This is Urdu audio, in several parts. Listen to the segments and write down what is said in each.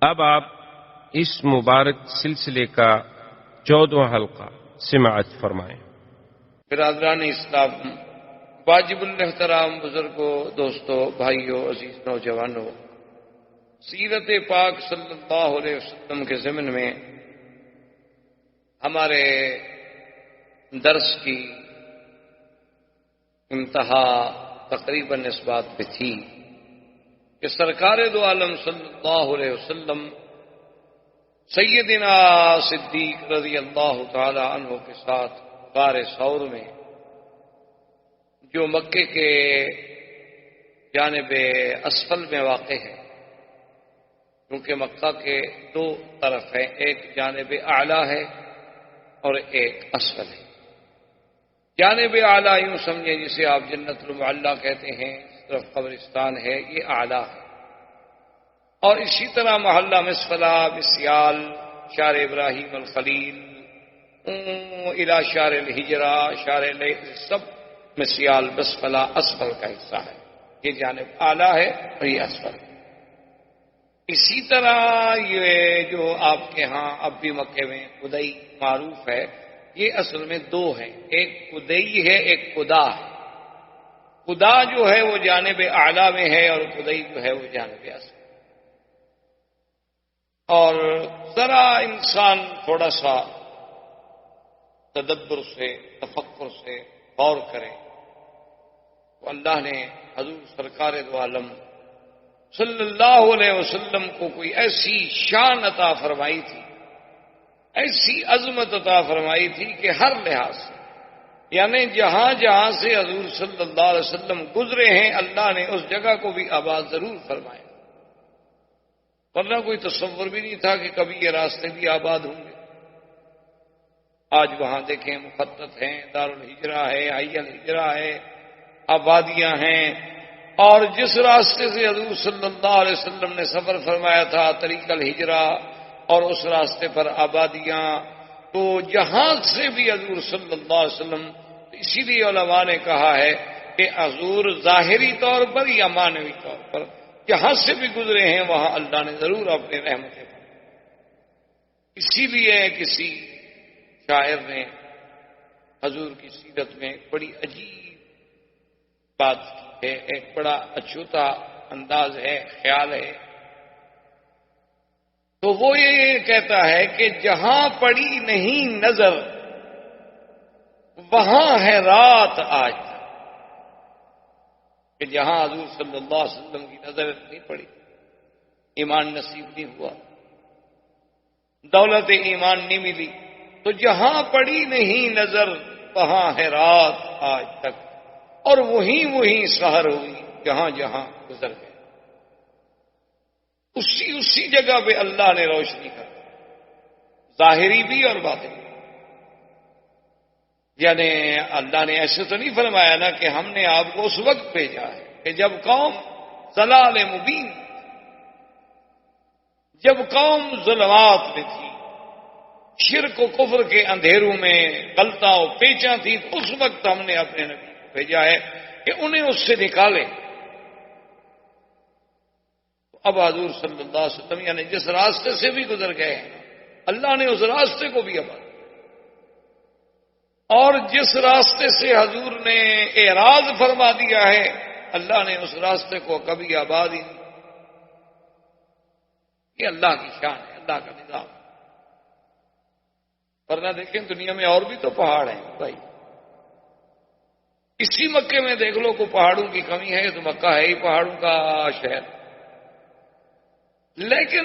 اب آپ اس مبارک سلسلے کا 14واں حلقہ سماعت فرمائیں۔ برادران اسلام، واجب الاحترام بزرگوں، دوستوں، بھائیوں، عزیز نوجوانوں، سیرت پاک صلی اللہ علیہ وسلم کے ضمن میں ہمارے درس کی انتہا تقریباً اس بات پہ تھی کہ سرکار دو عالم صلی اللہ علیہ وسلم سیدنا صدیق رضی اللہ تعالی عنہ کے ساتھ غار ثور میں، جو مکے کے جانب اسفل میں واقع ہے، کیونکہ مکہ کے دو طرف ہیں، ایک جانب اعلیٰ ہے اور ایک اسفل ہے۔ جانب اعلیٰ یوں سمجھیں جسے آپ جنت المعلیٰ کہتے ہیں، اس طرف قبرستان ہے، یہ اعلیٰ ہے۔ اور اسی طرح محلہ مسفلہ، مسیال، شار ابراہیم الخلیل، الى شار الہجرہ، شار سب مسیال مسفلہ اسفل کا حصہ ہے۔ یہ جانب اعلیٰ ہے اور یہ اسفل ہے۔ اسی طرح یہ جو آپ کے ہاں اب بھی مکے میں قدئی معروف ہے، یہ اصل میں دو ہیں، ایک قدئی ہے، ایک قدا ہے۔ قدا جو ہے وہ جانب اعلیٰ میں ہے اور قدئی جو ہے وہ جانب اسفل۔ اور ذرا انسان تھوڑا سا تدبر سے، تفکر سے غور کرے تو اللہ نے حضور سرکار دو عالم صلی اللہ علیہ وسلم کو کوئی ایسی شان عطا فرمائی تھی، ایسی عظمت عطا فرمائی تھی کہ ہر لحاظ سے، یعنی جہاں جہاں سے حضور صلی اللہ علیہ وسلم گزرے ہیں، اللہ نے اس جگہ کو بھی آباد ضرور فرمایا، ورنہ کوئی تصور بھی نہیں تھا کہ کبھی یہ راستے بھی آباد ہوں گے۔ آج وہاں دیکھیں مخطط ہیں، دارالہجرہ ہے، حی الہجرہ ہے، آبادیاں ہیں، اور جس راستے سے حضور صلی اللہ علیہ وسلم نے سفر فرمایا تھا، طریق الہجرہ، اور اس راستے پر آبادیاں، تو جہاں سے بھی حضور صلی اللہ علیہ وسلم، اسی لیے علماء نے کہا ہے کہ حضور ظاہری طور پر یا معنوی طور پر جہاں سے بھی گزرے ہیں وہاں اللہ نے ضرور اپنے رحمتیں دی۔ اسی لیے کسی شاعر نے حضور کی سیرت میں ایک بڑی عجیب بات کی ہے، ایک بڑا اچھوتا انداز ہے، خیال ہے، تو وہ یہ کہتا ہے کہ جہاں پڑی نہیں نظر وہاں ہے رات آج تک، کہ جہاں حضور صلی اللہ علیہ وسلم کی نظر نہیں پڑی، ایمان نصیب نہیں ہوا، دولت ایمان نہیں ملی، تو جہاں پڑی نہیں نظر وہاں ہے رات آج تک، اور وہیں سحر ہوئی جہاں جہاں گزر گئے۔ اسی جگہ پہ اللہ نے روشنی کر دی، ظاہری بھی اور باطنی۔ یعنی اللہ نے ایسے تو نہیں فرمایا نا کہ ہم نے آپ کو اس وقت بھیجا ہے کہ جب قوم ضلال مبین، جب قوم ظلمات میں تھی، شرک و کفر کے اندھیروں میں غلطہ و پیچاں تھی، تو اس وقت ہم نے اپنے نبی کو بھیجا ہے کہ انہیں اس سے نکالے۔ اب حضور صلی اللہ علیہ وسلم یعنی جس راستے سے بھی گزر گئے ہیں، اللہ نے اس راستے کو بھی آباد، اور جس راستے سے حضور نے اعراض فرما دیا ہے، اللہ نے اس راستے کو کبھی آباد ہی نہیں۔ یہ اللہ کی شان ہے، اللہ کا نظام۔ ورنہ دیکھیں دنیا میں اور بھی تو پہاڑ ہیں بھائی، اسی مکے میں دیکھ لو، کو پہاڑوں کی کمی ہے تو مکہ ہے ہی پہاڑوں کا شہر، لیکن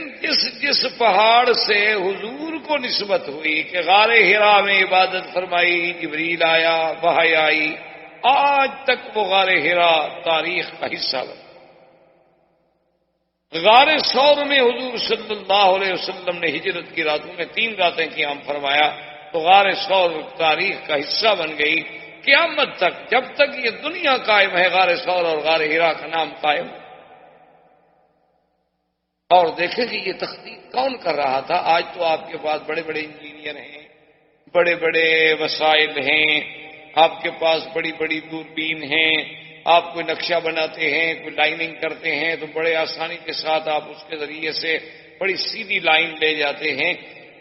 جس پہاڑ سے حضور کو نسبت ہوئی کہ غار حرا میں عبادت فرمائی، جبریل آیا، وحی آئی، آج تک وہ غار حرا تاریخ کا حصہ بنا۔ غار ثور میں حضور صلی اللہ علیہ وسلم نے ہجرت کی راتوں میں 3 راتیں قیام فرمایا، تو غار ثور تاریخ کا حصہ بن گئی قیامت تک، جب تک یہ دنیا قائم ہے غار ثور اور غار حرا کا نام قائم۔ اور دیکھیں کہ یہ تخطیط کون کر رہا تھا؟ آج تو آپ کے پاس بڑے بڑے انجینئر ہیں، بڑے بڑے وسائل ہیں، آپ کے پاس بڑی بڑی دوربین ہیں، آپ کوئی نقشہ بناتے ہیں، کوئی لائننگ کرتے ہیں تو بڑے آسانی کے ساتھ آپ اس کے ذریعے سے بڑی سیدھی لائن لے جاتے ہیں،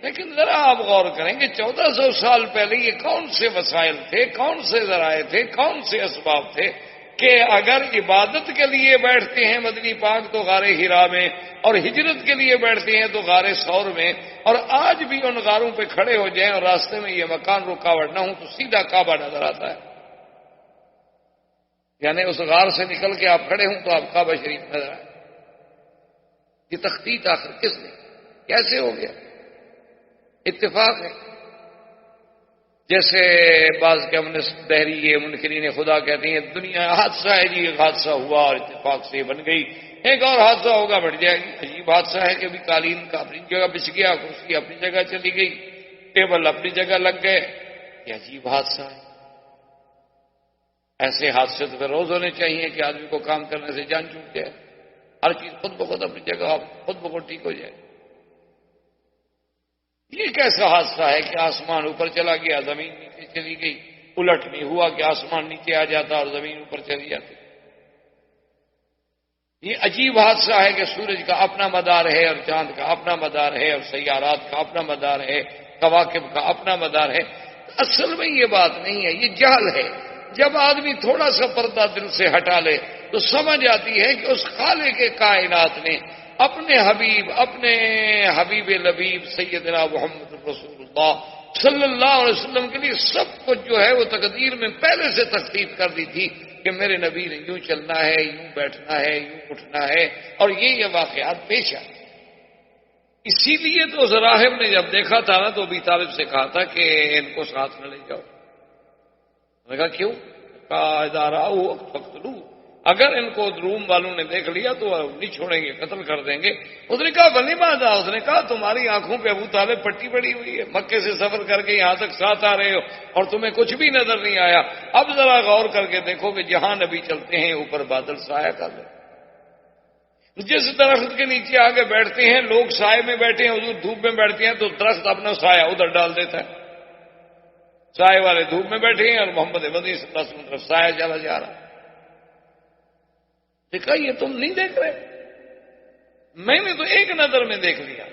لیکن ذرا آپ غور کریں کہ 1400 سال پہلے یہ کون سے وسائل تھے، کون سے ذرائع تھے، کون سے اسباب تھے کہ اگر عبادت کے لیے بیٹھتے ہیں مدنی پاک تو غار ہرا میں، اور ہجرت کے لیے بیٹھتے ہیں تو غار ثور میں، اور آج بھی ان غاروں پہ کھڑے ہو جائیں اور راستے میں یہ مکان رکاوٹ نہ ہو تو سیدھا کعبہ نظر آتا ہے. یعنی اس غار سے نکل کے آپ کھڑے ہوں تو آپ کعبہ شریف نظر آئے. یہ تخطیط آخر کس نے، کیسے ہو گیا؟ اتفاق ہے. جیسے بعض کے ہم نے دہری منکرین خدا کہتے ہیں دنیا حادثہ ہے جی، ایک حادثہ ہوا اور اتفاق سے بن گئی، ایک اور حادثہ ہوگا بڑھ جائے گی. عجیب حادثہ ہے کہ ابھی قالین کا اپنی جگہ بچ گیا، کرسی اپنی جگہ چلی گئی، ٹیبل اپنی جگہ لگ گئے. یہ عجیب حادثہ ہے. ایسے حادثے تو روز ہونے چاہیے کہ آدمی کو کام کرنے سے جان چھوٹ جائے، ہر چیز خود بخود اپنی جگہ خود بخود ٹھیک ہو جائے. یہ کیسا حادثہ ہے کہ آسمان اوپر چلا گیا، زمین نیچے چلی گئی؟ الٹ نہیں ہوا کہ آسمان نیچے آ جاتا اور زمین اوپر چلی جاتی. یہ عجیب حادثہ ہے کہ سورج کا اپنا مدار ہے اور چاند کا اپنا مدار ہے اور سیارات کا اپنا مدار ہے، کواکب کا اپنا مدار ہے. اصل میں یہ بات نہیں ہے، یہ جہل ہے. جب آدمی تھوڑا سا پردہ دل سے ہٹا لے تو سمجھ آتی ہے کہ اس خالق کے کائنات نے اپنے حبیب لبیب سیدنا محمد رسول اللہ صلی اللہ علیہ وسلم کے لیے سب کچھ جو ہے وہ تقدیر میں پہلے سے تخطیط کر دی تھی کہ میرے نبی نے یوں چلنا ہے، یوں بیٹھنا ہے، یوں اٹھنا ہے، اور یہ واقعات پیش آئے. اسی لیے تو زراحب نے جب دیکھا تھا نا تو ابی طالب سے کہا تھا کہ ان کو ساتھ نہ لے جاؤ. میں کہا کیوں؟ کہا ادارہ فقتلوہ، اگر ان کو روم والوں نے دیکھ لیا تو نہیں چھوڑیں گے، قتل کر دیں گے. اس نے کہا بلی ماذا، اس نے کہا تمہاری آنکھوں پہ ابو طالب پٹی پڑی ہوئی ہے، مکے سے سفر کر کے یہاں تک ساتھ آ رہے ہو اور تمہیں کچھ بھی نظر نہیں آیا. اب ذرا غور کر کے دیکھو کہ جہاں نبی چلتے ہیں اوپر بادل سایہ کر دیں. جس درخت کے نیچے آگے بیٹھتے ہیں لوگ سائے میں بیٹھے ہیں، حضور دھوپ میں بیٹھتے ہیں تو درخت اپنا سایہ ادھر ڈال دیتا ہے. سائے والے دھوپ میں بیٹھے ہیں اور محمد مدنی صلی اللہ علیہ وسلم طرف سایہ چلا جا رہا. دیکھا یہ تم نہیں دیکھ رہے، میں نے تو ایک نظر میں دیکھ لیا،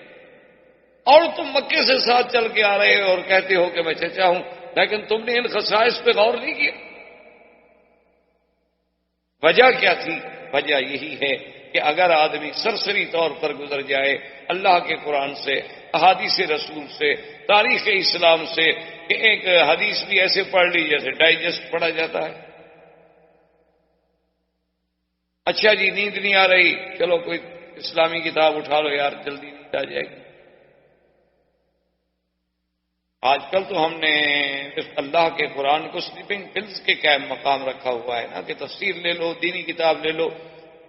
اور تم مکے سے ساتھ چل کے آ رہے ہو اور کہتے ہو کہ میں چچا ہوں، لیکن تم نے ان خصائص پہ غور نہیں کیا. وجہ کیا تھی؟ وجہ یہی ہے کہ اگر آدمی سرسری طور پر گزر جائے اللہ کے قرآن سے، احادیث رسول سے، تاریخ اسلام سے، کہ ایک حدیث بھی ایسے پڑھ لی جیسے ڈائجسٹ پڑھا جاتا ہے. اچھا جی نیند نہیں آ رہی، چلو کوئی اسلامی کتاب اٹھا لو یار جلدی نیند آ جائے گی. آج کل تو ہم نے اللہ کے قرآن کو سلیپنگ پلز کے قائم مقام رکھا ہوا ہے نا، کہ تفسیر لے لو، دینی کتاب لے لو،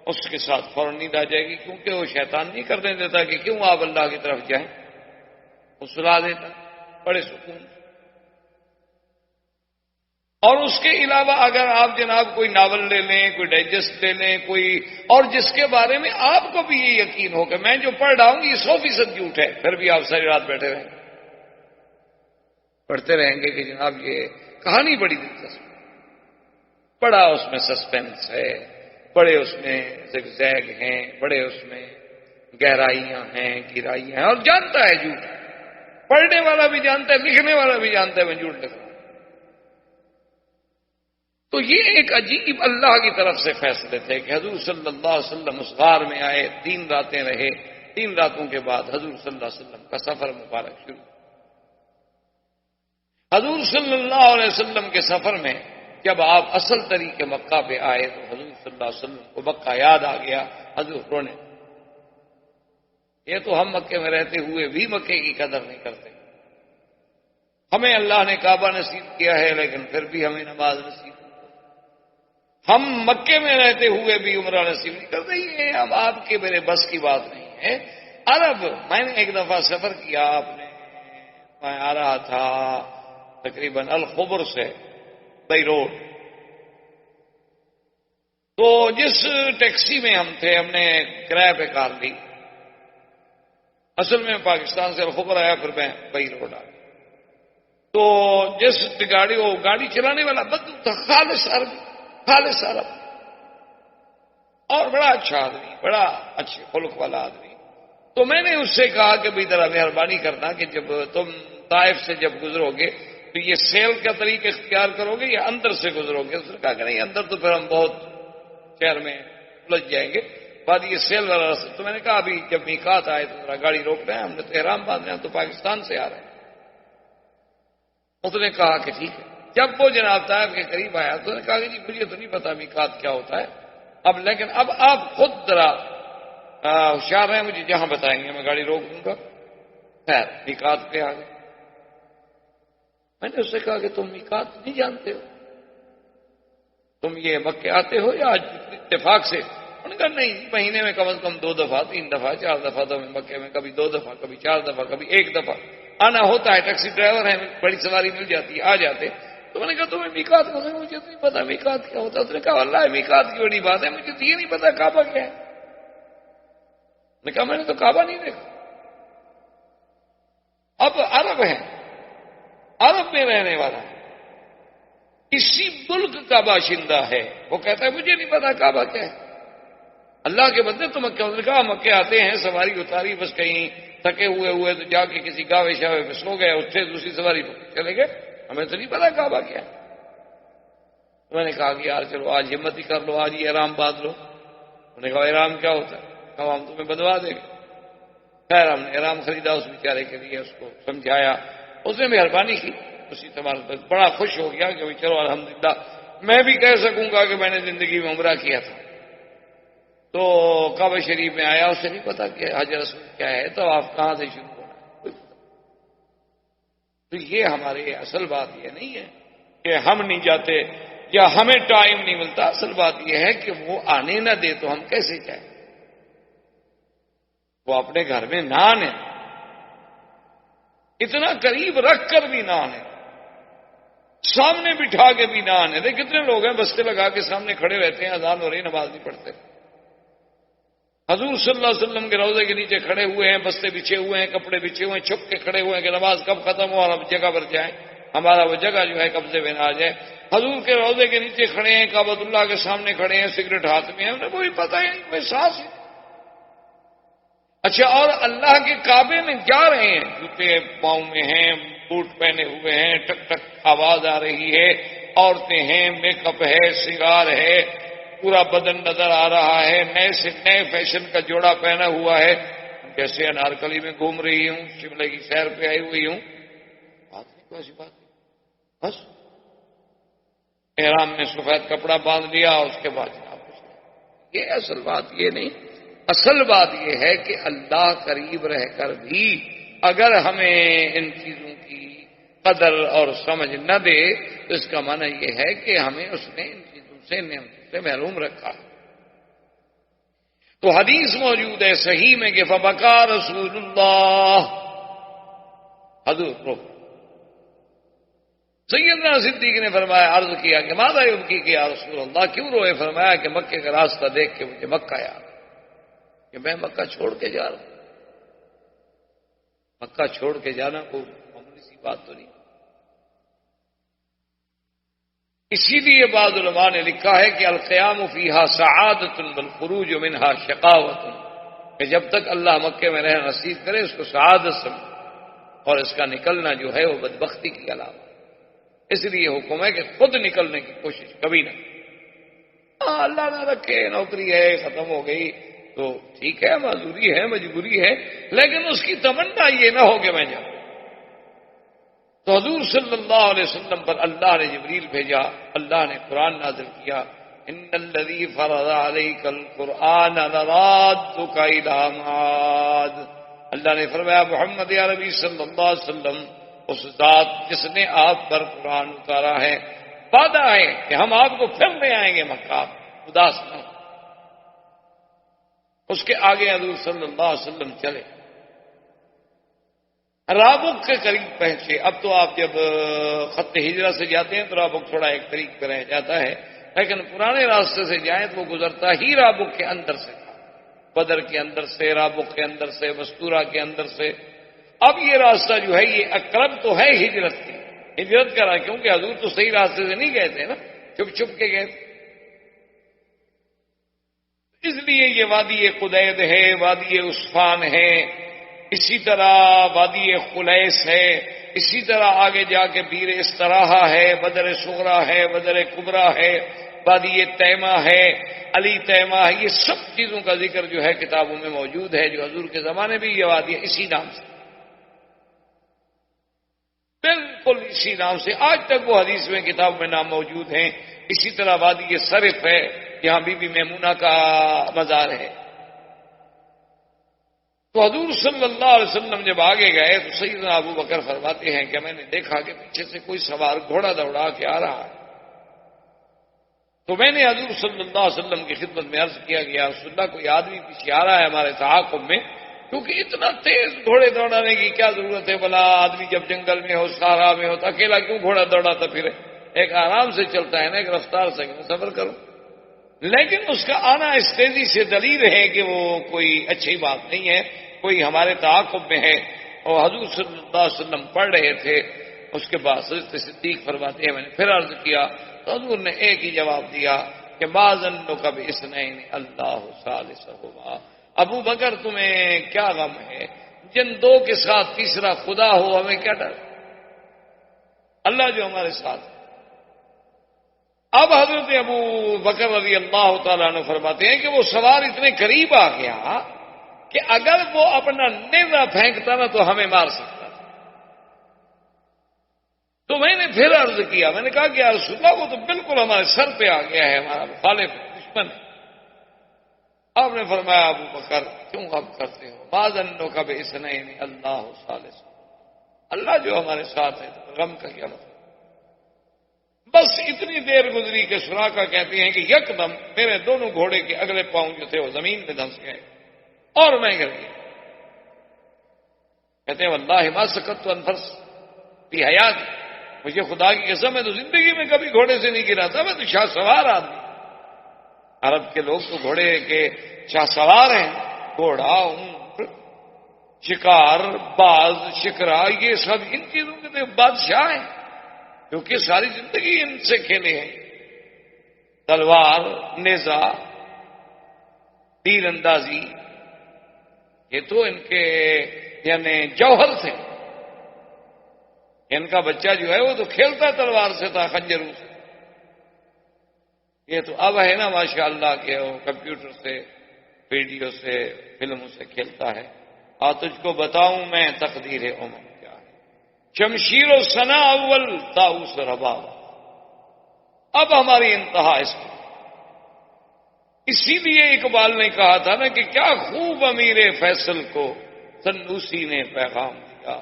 اس کے ساتھ فوراً نیند آ جائے گی. کیونکہ وہ شیطان نہیں کرنے دیتا کہ کیوں آپ اللہ کی طرف جائیں، وہ سلا دیتا بڑے سکون. اور اس کے علاوہ اگر آپ جناب کوئی ناول لے لیں، کوئی ڈائجسٹ لے لیں، کوئی اور جس کے بارے میں آپ کو بھی یہ یقین ہو کہ میں جو پڑھ رہا ہوں یہ 100% جھوٹ ہے، پھر بھی آپ ساری رات بیٹھے رہیں گے، پڑھتے رہیں گے کہ جناب یہ کہانی بڑی دلچسپ، بڑا اس میں سسپینس ہے، بڑے اس میں زگزیگ ہیں، بڑے اس میں گہرائیاں ہیں، گہرائیاں ہیں، اور جانتا ہے جھوٹ، پڑھنے والا بھی جانتا ہے، لکھنے والا بھی جانتا ہے میں جھوٹ لکھ رہا ہوں. تو یہ ایک عجیب اللہ کی طرف سے فیصلے تھے کہ حضور صلی اللہ علیہ وسلم اس غار میں آئے، 3 راتیں رہے، 3 راتوں کے بعد حضور صلی اللہ علیہ وسلم کا سفر مبارک شروع. حضور صلی اللہ علیہ وسلم کے سفر میں جب آپ اصل طریقے مکہ پہ آئے تو حضور صلی اللہ علیہ وسلم کو مکہ یاد آ گیا. حضور رونے، یہ تو ہم مکے میں رہتے ہوئے بھی مکے کی قدر نہیں کرتے، ہمیں اللہ نے کعبہ نصیب کیا ہے لیکن پھر بھی ہمیں نماز نصیب، ہم مکے میں رہتے ہوئے بھی عمرہ نصیب نہیں کرتے. یہ اب آپ کے میرے بس کی بات نہیں ہے. عرب میں نے ایک دفعہ سفر کیا، میں آ رہا تھا تقریباً الخبر سے بئی روڈ، تو جس ٹیکسی میں ہم تھے ہم نے کرایہ پہ کار لی، اصل میں پاکستان سے الخبر آیا پھر میں بئی روڈ آ گیا. تو جس گاڑی چلانے والا بدو تھا، خالص عرب اور بڑا اچھا آدمی، بڑا اچھے خلق والا آدمی. تو تو میں نے اس سے کہا کہ بھائی ذرا مہربانی کرنا کہ جب تم طائف سے جب گزرو گے تو یہ سیل کا طریقہ اختیار کرو گے یا اندر سے گزرو گے؟ اس نے کہا کہ نہیں، اندر تو پھر ہم بہت شہر میں الجھ جائیں گے، بعد یہ سیل والا راستہ۔ تو میں نے کہا ابھی جب میقات آئے تو ذرا گاڑی روک رہے ہیں، ہم نے تو احرام باندھ رہے ہیں، ہم تو پاکستان سے آ رہے ہیں۔ اس نے کہا کہ ٹھیک ہے۔ جب وہ جناب طائف کے قریب آیا تو نے کہا کہ جی مجھے تو نہیں پتا میقات کیا ہوتا ہے اب، لیکن اب آپ خود ذرا ہوشیار ہیں، مجھے جہاں بتائیں گے میں گاڑی روک دوں گا۔ خیر میقات پہ آ گئے۔ میں نے اس سے کہا کہ تم میقات نہیں جانتے ہو، تم یہ مکے آتے ہو یا آج اتفاق سے؟ انہوں نے کہا نہیں، مہینے میں کم از کم 2 دفعہ 3 دفعہ 4 دفعہ تو میں مکے میں کبھی 2 دفعہ کبھی 4 دفعہ کبھی 1 دفعہ آنا ہوتا ہے، ٹیکسی ڈرائیور ہے، بڑی سواری مل جاتی ہے، آ جاتے۔ تو میں نے کہا تمہیں میقات کو مجھے تو نہیں پتا میقات کیا ہوتا ہے۔ اس نے کہا اللہ میقات کی بڑی بات ہے، مجھے تو یہ نہیں پتا کعبہ کیا ہے۔ میں نے کہا میں نے تو کعبہ نہیں دیکھا۔ اب عرب ہے، عرب میں رہنے والا ہے، اسی ملک کا باشندہ ہے، وہ کہتا ہے مجھے نہیں پتا کعبہ کیا ہے۔ اللہ کے بندے تو مکہ، نے کہا مکے آتے ہیں، سواری اتاری، بس کہیں تھکے ہوئے تو جا کے کسی گاوے شاوے میں سو گئے، اٹھے دوسری سواری پہ چلے گئے، ہمیں تو نہیں پتا کعبہ کیا ہے۔ تو میں نے کہا کہ یار چلو آج ہمت ہی کر لو، آج یہ احرام باندھ لو۔ انہوں نے کہا احرام کیا ہوتا ہے؟ کہا ہم تمہیں بدوا دیں گے۔ خیر ہم نے احرام خریدا اس بیچارے کے لیے، اس کو سمجھایا، اس نے مہربانی کی، اسی تمہارے پر بڑا خوش ہو گیا کہ چلو الحمدللہ میں بھی کہہ سکوں گا کہ میں نے زندگی میں عمرہ کیا تھا۔ تو کعبہ شریف میں آیا، اسے نہیں پتا کہ حج رسول کیا ہے، تو آپ کہاں سے شروع ہونا ہے۔ تو یہ ہمارے اصل بات یہ نہیں ہے کہ ہم نہیں جاتے یا ہمیں ٹائم نہیں ملتا، اصل بات یہ ہے کہ وہ آنے نہ دے تو ہم کیسے جائیں؟ وہ اپنے گھر میں نہ آنے، اتنا قریب رکھ کر بھی نہ آنے، سامنے بٹھا کے بھی نہ آنے دے۔ کتنے لوگ ہیں بستے لگا کے سامنے کھڑے رہتے ہیں، اذان ہو رہی نماز نہیں پڑھتے۔ حضور صلی اللہ علیہ وسلم کے روضے کے نیچے کھڑے ہوئے ہیں، بستے بچھے ہوئے ہیں، کپڑے بچھے ہوئے ہیں، چھپ کے کھڑے ہوئے ہیں کہ نماز کب ختم ہو اور ہم جگہ پر جائیں، ہمارا وہ جگہ جو ہے قبضے میں نہ آ جائے۔ حضور کے روضے کے نیچے کھڑے ہیں، کعبۃ اللہ کے سامنے کھڑے ہیں، سگریٹ ہاتھ میں ہے، انہیں کوئی پتہ ہی نہیں، کوئی سانس ہے۔ اچھا، اور اللہ کے کعبے میں جا رہے ہیں، جوتے پاؤں میں ہیں، بوٹ پہنے ہوئے ہیں، ٹک ٹک آواز آ رہی ہے، عورتیں ہیں، میک اپ ہے، سنگار ہے، پورا بدن نظر آ رہا ہے، نئے سے نئے فیشن کا جوڑا پہنا ہوا ہے، جیسے انارکلی میں گھوم رہی ہوں، شملے کی سیر پہ آئی ہوئی ہوں۔ بات نہیں، کوئی ایسی بات نہیں، بس احرام میں سفید کپڑا باندھ لیا، اس کے بعد جناب کچھ نہیں۔ یہ اصل بات یہ نہیں، اصل بات یہ ہے کہ اللہ قریب رہ کر بھی اگر ہمیں ان چیزوں کی قدر اور سمجھ نہ دے تو اس کا معنی یہ ہے کہ ہمیں اس نے ان چیزوں سے نعمتوں سے محروم رکھا۔ تو حدیث موجود ہے صحیح میں کہ فبکا رسول اللہ، حضور رو، سیدنا صدیق نے فرمایا، عرض کیا کہ ماذا یبکی کہ یا رسول اللہ، کیوں روئے؟ فرمایا کہ مکے کا راستہ دیکھ کے مجھے مکہ یاد کہ میں مکہ چھوڑ کے جا رہا ہوں۔ مکہ چھوڑ کے جانا کوئی معمولی سی بات تو نہیں۔ اسی لیے بعض علماء نے لکھا ہے کہ القیام فیہا سعادۃ والخروج منہا شقاوۃ، کہ جب تک اللہ مکے میں رہنا نصیب کرے اس کو سعادت سمجھے، اور اس کا نکلنا جو ہے وہ بدبختی کی علامت۔ اس لیے حکم ہے کہ خود نکلنے کی کوشش کبھی نہ۔ اللہ نہ رکھے نوکری ہے ختم ہو گئی تو ٹھیک ہے، معذوری ہے، مجبوری ہے، لیکن اس کی تمنا یہ نہ ہو کہ میں جاؤں۔ تو حضور صلی اللہ علیہ وسلم پر اللہ نے جبریل بھیجا، اللہ نے قرآن نازل کیا، ان الذی فرض علیک القرآن لرادک الی معاد۔ اللہ نے فرمایا محمد عربی صلی اللہ علیہ وسلم، اس ذات جس نے آپ پر قرآن اتارا ہے، وعدہ ہے کہ ہم آپ کو پھر لے آئیں گے مکہ، اداس نہ ہو۔ اس کے آگے حضور صلی اللہ علیہ وسلم چلے، رابق کے قریب پہنچے۔ اب تو آپ جب خط ہجرت سے جاتے ہیں تو رابق تھوڑا ایک طریق پہ رہ جاتا ہے، لیکن پرانے راستے سے جائیں تو وہ گزرتا ہی رابق کے اندر سے تھا، بدر کے اندر سے، رابق کے اندر سے، مستورہ کے اندر سے۔ اب یہ راستہ جو ہے یہ اقرب تو ہے ہجرت کی، ہجرت کا رہا، کیونکہ حضور تو صحیح راستے سے نہیں گئے تھے نا، چھپ چھپ کے گئے تھے۔ اس لیے یہ وادی قدید ہے، وادی عصفان ہے، اسی طرح وادی خلیس ہے، اسی طرح آگے جا کے بیر استراحہ ہے، بدر صغرا ہے، بدر کبرا ہے، وادی تیمہ ہے، علی تیمہ ہے۔ یہ سب چیزوں کا ذکر جو ہے کتابوں میں موجود ہے، جو حضور کے زمانے میں یہ وادی اسی نام سے، بالکل اسی نام سے آج تک وہ حدیث میں کتاب میں نام موجود ہیں۔ اسی طرح وادی صرف ہے، یہاں بی بی میمونہ کا مزار ہے۔ تو حضور صلی اللہ علیہ وسلم جب آگے گئے تو سیدنا ابو بکر فرماتے ہیں کہ میں نے دیکھا کہ پیچھے سے کوئی سوار گھوڑا دوڑا کے آ رہا ہے، تو میں نے حضور صلی اللہ علیہ وسلم کی خدمت میں عرض کیا کہ یا رسول اللہ کوئی آدمی پیچھے آ رہا ہے ہمارے تعاقب میں، کیونکہ اتنا تیز گھوڑے دوڑانے کی کیا ضرورت ہے؟ بلا آدمی جب جنگل میں ہو، صحرا میں ہو تو اکیلا کیوں گھوڑا دوڑاتا پھرے؟ ایک آرام سے چلتا ہے نا، ایک رفتار سے میں صبر کروں۔ لیکن اس کا آنا اس تیزی سے دلیل ہے کہ وہ کوئی اچھی بات نہیں ہے، کوئی ہمارے تعاقب میں ہے۔ اور حضور صلی اللہ علیہ وسلم پڑھ رہے تھے، اس کے بعد حضرت صدیق فرماتے ہیں میں نے پھر عرض کیا تو حضور نے ایک ہی جواب دیا کہ بعضنک باثنین اللہ ثالثہما، ابو بکر تمہیں کیا غم ہے؟ جن دو کے ساتھ تیسرا خدا ہو ہمیں کیا ڈر؟ اللہ جو ہمارے ساتھ۔ اب حضرت ابو بکر رضی اللہ تعالیٰ عنہ فرماتے ہیں کہ وہ سوار اتنے قریب آ گیا کہ اگر وہ اپنا نیزہ پھینکتا نا تو ہمیں مار سکتا تھا۔ تو میں نے پھر عرض کیا، میں نے کہا کہ یا رسول اللہ وہ تو بالکل ہمارے سر پہ آ گیا ہے، ہمارا مخالف دشمن ہے۔ آپ نے فرمایا ابو بکر کیوں غم کرتے ہو؟ بعضنک باثنین اللہ ثالث، اللہ جو ہمارے ساتھ ہے تو غم کا کیا مطلب؟ بس اتنی دیر گزری کہ سراقہ کہتے ہیں کہ یکدم میرے دونوں گھوڑے کے اگلے پاؤں جو تھے وہ زمین پہ دھنس گئے اور میں گر گیا۔ کہتے ہیں واللہ ما سکت عن فرس فی حیاتی، مجھے خدا کی قسم ہے تو زندگی میں کبھی گھوڑے سے نہیں گرا تھا، میں تو شاہ سوار آدمی۔ عرب کے لوگ تو گھوڑے کے شاہ سوار ہیں، گھوڑا، اونٹ، شکار، باز، شکرا، یہ سب ان چیزوں کے تو بادشاہ ہیں، کیونکہ ساری زندگی ان سے کھیلے ہیں۔ تلوار، نیزہ، تیر اندازی، یہ تو ان کے یعنی جوہر تھے۔ ان کا بچہ جو ہے وہ تو کھیلتا تلوار سے تھا، خنجروں سے۔ یہ تو اب ہے نا ماشاءاللہ کہ وہ کمپیوٹر سے، ویڈیو سے، فلموں سے کھیلتا ہے۔ اور تجھ کو بتاؤں میں تقدیر عمر کیا ہے، شمشیر و ثنا اول طاؤس رباب، اب ہماری انتہا اس میں۔ اسی لیے اقبال نے کہا تھا نا کہ کیا خوب امیر فیصل کو سنوسی نے پیغام دیا،